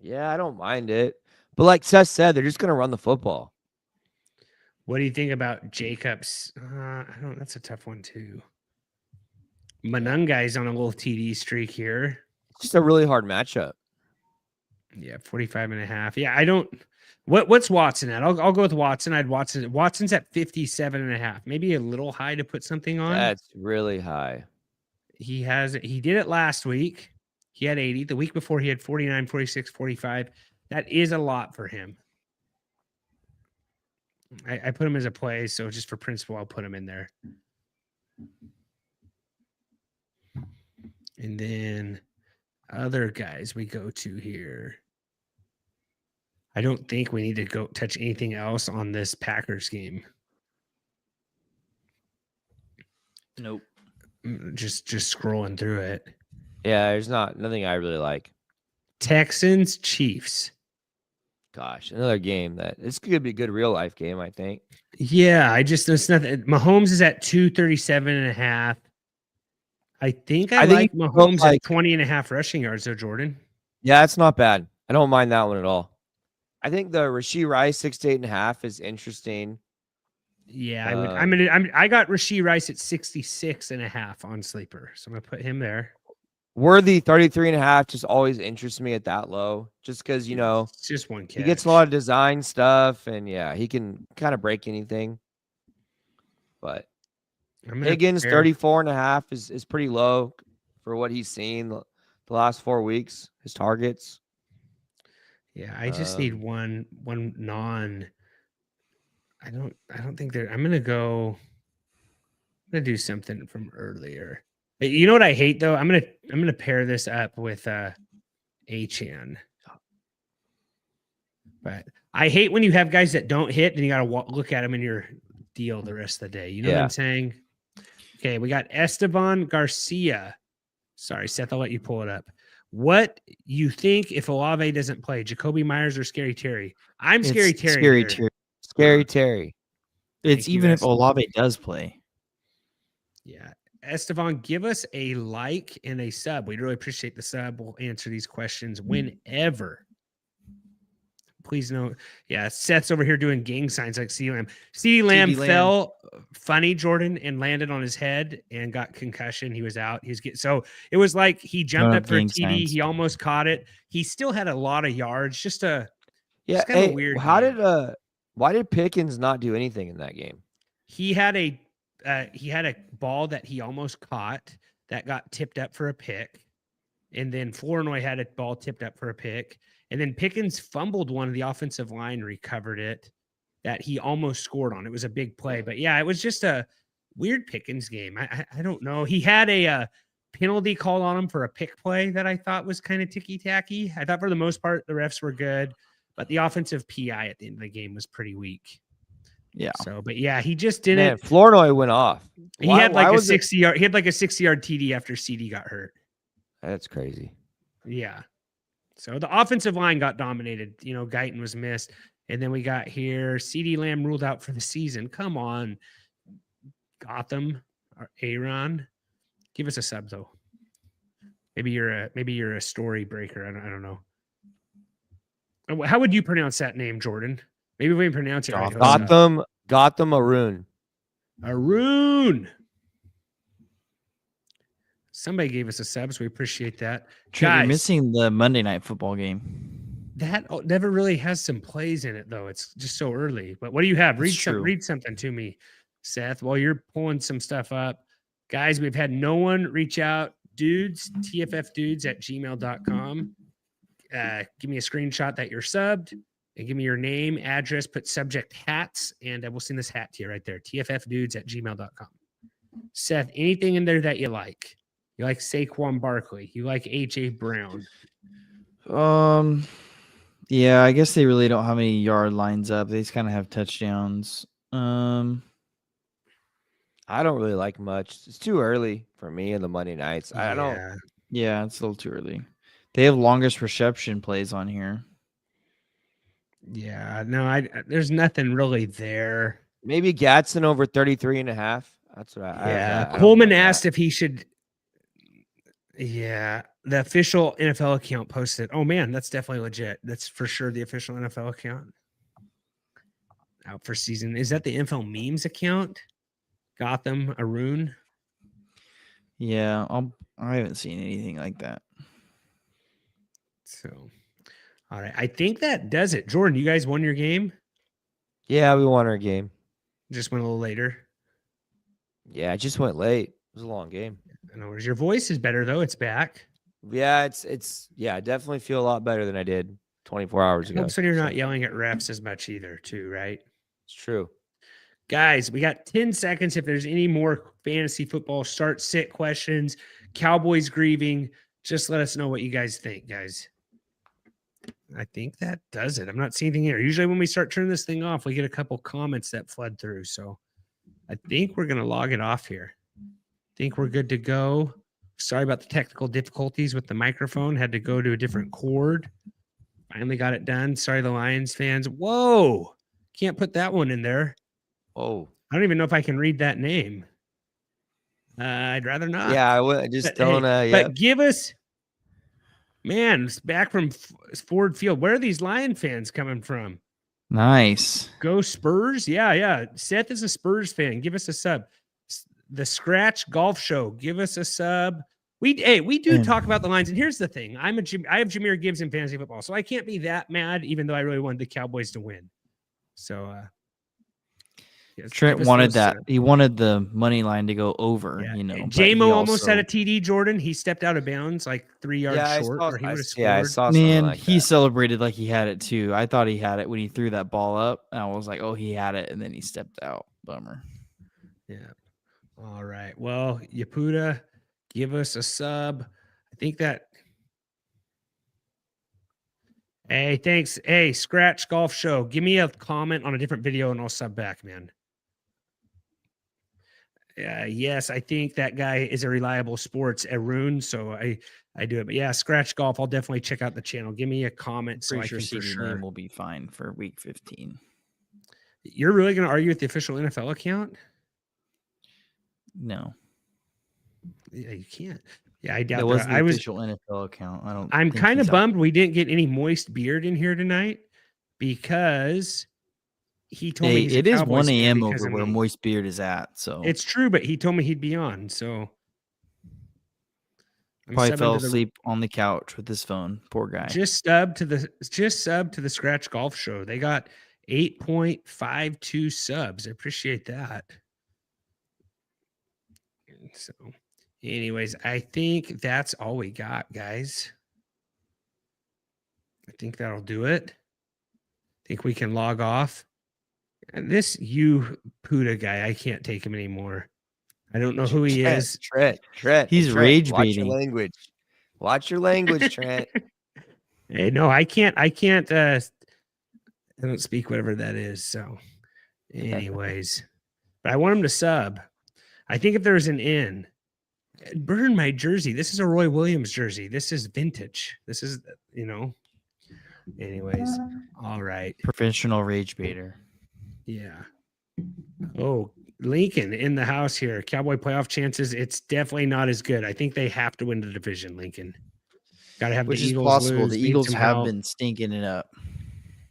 Yeah, I don't mind it. But like Seth said, they're just going to run the football. What do you think about Jacobs? That's a tough one too. Manungai's on a little TD streak here. It's just a really hard matchup. Yeah, 45.5. Yeah, I don't. What's Watson at? I'll go with Watson. Watson's at 57.5. Maybe a little high to put something on. That's really high. He did it last week. He had 80. The week before he had 49, 46, 45. That is a lot for him. I put him as a play, so just for principle, I'll put him in there. And then other guys we go to here. I don't think we need to go touch anything else on this Packers game. Nope. Just scrolling through it. Yeah, there's nothing I really like. Texans, Chiefs. Gosh, another game that it's going to be a good real life game, I think. Yeah, there's nothing. Mahomes is at 237.5. I think I like Mahomes at 20.5 rushing yards, though, Jordan. Yeah, it's not bad. I don't mind that one at all. I think the Rashee Rice 6 to 8.5 is interesting. Yeah, I would. I got Rashee Rice at 66.5 on Sleeper, so I'm gonna put him there. Worthy 33.5 just always interests me at that low, just because it's just one catch. He gets a lot of design stuff, and yeah, he can kind of break anything. But Higgins 34.5 is pretty low for what he's seen the last 4 weeks. His targets. Yeah, I just need one non. I don't think I'm gonna do something from earlier. You know what I hate though? I'm gonna pair this up with Achan. But I hate when you have guys that don't hit and you gotta look at them in your deal the rest of the day. You know what I'm saying? Okay, we got Esteban Garcia. Sorry, Seth, I'll let you pull it up. What you think if Olave doesn't play, Jacoby Myers or Scary Terry? Scary Terry. Scary Terry. It's even if Olave does play. Yeah. Esteban, give us a like and a sub. We'd really appreciate the sub. We'll answer these questions whenever. Please know. Yeah, Seth's over here doing gang signs like CeeDee Lamb. CeeDee Lamb fell funny, Jordan, and landed on his head and got concussion. He was out. So it was like he jumped up for a TD. Signs. He almost caught it. He still had a lot of yards. Just kind of weird. Why did Pickens not do anything in that game? He had a ball that he almost caught that got tipped up for a pick. And then Flournoy had a ball tipped up for a pick. And then Pickens fumbled one of the offensive line, recovered it, that he almost scored on. It was a big play. But yeah, it was just a weird Pickens game. I don't know. He had a penalty called on him for a pick play that I thought was kind of ticky-tacky. I thought for the most part, the refs were good. But the offensive PI at the end of the game was pretty weak. Yeah. So, but yeah, he just didn't. Man, Flournoy went off. He had like a 60-yard. He had like a 60-yard TD after CD got hurt. That's crazy. Yeah. So the offensive line got dominated. Guyton was missed, and then we got here CeeDee Lamb ruled out for the season. Come on, Gotham or Aaron, give us a sub though. Maybe you're a story breaker. I don't know. How would you pronounce that name, Jordan? Maybe we can pronounce it right. Gotham Arun. Arun. Somebody gave us a sub, so we appreciate that. Trent, you're missing the Monday Night Football game. That never really has some plays in it, though. It's just so early. But what do you have? Read something to me, Seth, while you're pulling some stuff up. Guys, we've had no one reach out. Dudes, tffdudes@gmail.com. Give me a screenshot that you're subbed and give me your name, address, put subject hats, and we'll send this hat to you right there. tffdudes@gmail.com. Seth, anything in there that you like? You like Saquon Barkley. You like A.J. Brown. Yeah, I guess they really don't have any yard lines up. They just kind of have touchdowns. I don't really like much. It's too early for me in the Monday nights. I don't. Yeah. Yeah, it's a little too early. They have longest reception plays on here. Yeah. No, there's nothing really there. Maybe Gatson over 33.5. That's what Yeah. I don't Coleman mind that. asked if he should. Yeah. The official NFL account posted. Oh, man, that's definitely legit. That's for sure the official NFL account. Out for season. Is that the NFL memes account? Gotham, Arun? Yeah, I haven't seen anything like that. So, all right. I think that does it. Jordan, you guys won your game? Yeah, we won our game. Just went a little later. Yeah, I just went late. It was a long game. I know your voice is better though. It's back. Yeah, it's I definitely feel a lot better than I did 24 hours ago. Helps when you're not So, yelling at refs as much either, too, right? it's true. Guys, we got 10 seconds. If there's any more fantasy football start sit questions, Cowboys grieving, just let us know what you guys think, guys. I think that does it. I'm not seeing anything here. Usually when we start turning this thing off, we get a couple comments that flood through. So I think we're going to log it off here. I think we're good to go. Sorry about the technical difficulties with the microphone. Had to go to a different cord. Finally got it done. Sorry, the Lions fans. Whoa. Can't put that one in there. Oh. I don't even know if I can read that name. I'd rather not. Yeah, I would just But, don't. hey, Yeah. but give us, man, it's back from Ford Field. Where are these Lion fans coming from? Nice. Go Spurs. Yeah. Seth is a Spurs fan. Give us a sub. The Scratch Golf Show. Give us a sub. We do talk about the lines, and here's the thing: I have Jahmyr Gibbs in fantasy football, so I can't be that mad, even though I really wanted the Cowboys to win. So, yes, Trent wanted that. He wanted the money line to go over. Yeah. You know, JMO almost had a TD. Jordan, he stepped out of bounds like 3 yards Yeah, short, or he would have scored. Yeah, I saw something Man, like he that. celebrated like he had it too. I thought he had it when he threw that ball up. And I was like, oh, he had it, and then he stepped out. Bummer. Yeah. All right. Well, Yaputa, give us a sub. I think that. Hey, thanks. Hey, Scratch Golf Show. Give me a comment on a different video and I'll sub back, man. Yes, I think that guy is a reliable sports Arun, so I do it. But yeah, Scratch Golf. I'll definitely check out the channel. Give me a comment so I can for sure. Will be fine for week 15. You're really going to argue with the official NFL account? No. Yeah, you can't. Yeah, I doubt that was the official NFL account. I'm kind of bummed we didn't get any moist beard in here tonight because he told me it is 1 a.m. over where Moist Beard is at. So it's true, but he told me he'd be on. So probably fell asleep on the couch with his phone. Poor guy. Just sub to the Scratch Golf Show. They got 8.52 subs. I appreciate that. So, anyways, I think that's all we got, guys. I think that'll do it. I think we can log off. And this Puda guy, I can't take him anymore. I don't know who he is. Trent. He's rage Watch baiting. your language. Watch your language, Trent. Hey, no, I can't. I don't speak whatever that is. So, anyways, but I want him to sub. I think if there's an in, burn my jersey. This is a Roy Williams jersey. This is vintage. This is, anyways. All right. Professional rage baiter. Yeah. Oh, Lincoln in the house here. Cowboy playoff chances. It's definitely not as good. I think they have to win the division, Lincoln. Got to have Which the is Eagles possible. lose, The need Eagles some have help. been stinking it up.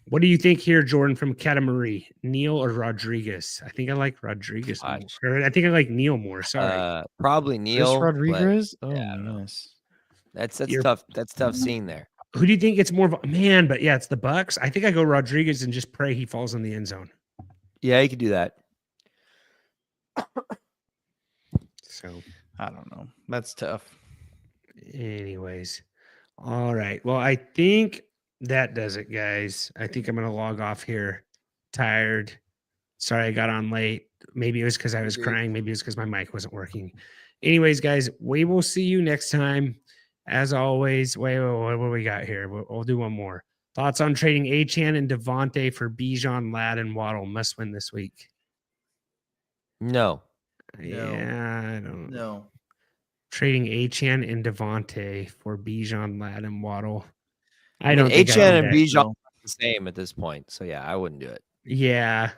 What do you think here, Jordan, from Catamarie? Neil or Rodriguez? I think I like Rodriguez more. Or I think I like Neil more. Sorry. Probably Neil. Chris Rodriguez? But, oh, yeah, nice. That's tough. That's tough seeing there. Who do you think it's more of a man? But yeah, it's the Bucks. I think I go Rodriguez and just pray he falls in the end zone. Yeah, you could do that. So I don't know. That's tough. anyways. All right. Well, I think that does it, guys. I think I'm going to log off here. Tired. Sorry I got on late. Maybe it was because I was crying. Maybe it was because my mic wasn't working. Anyways, guys, we will see you next time. As always, wait, what do we got here? We'll do one more. Thoughts on trading Achane and Devontae for Bijan, Ladd, and Waddle? Must win this week. No. Yeah, I don't. No. Trading Achan and Devontae for Bijan, Ladd, Waddle. I mean, don't think I HN do and that. Bijan No. are the same at this point. So yeah, I wouldn't do it. Yeah,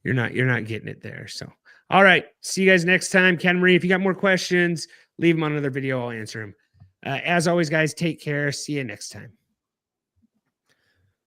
you're not getting it there. So, all right, see you guys next time. Ken Marie, if you got more questions, leave them on another video. I'll answer them. As always, guys, take care. See you next time.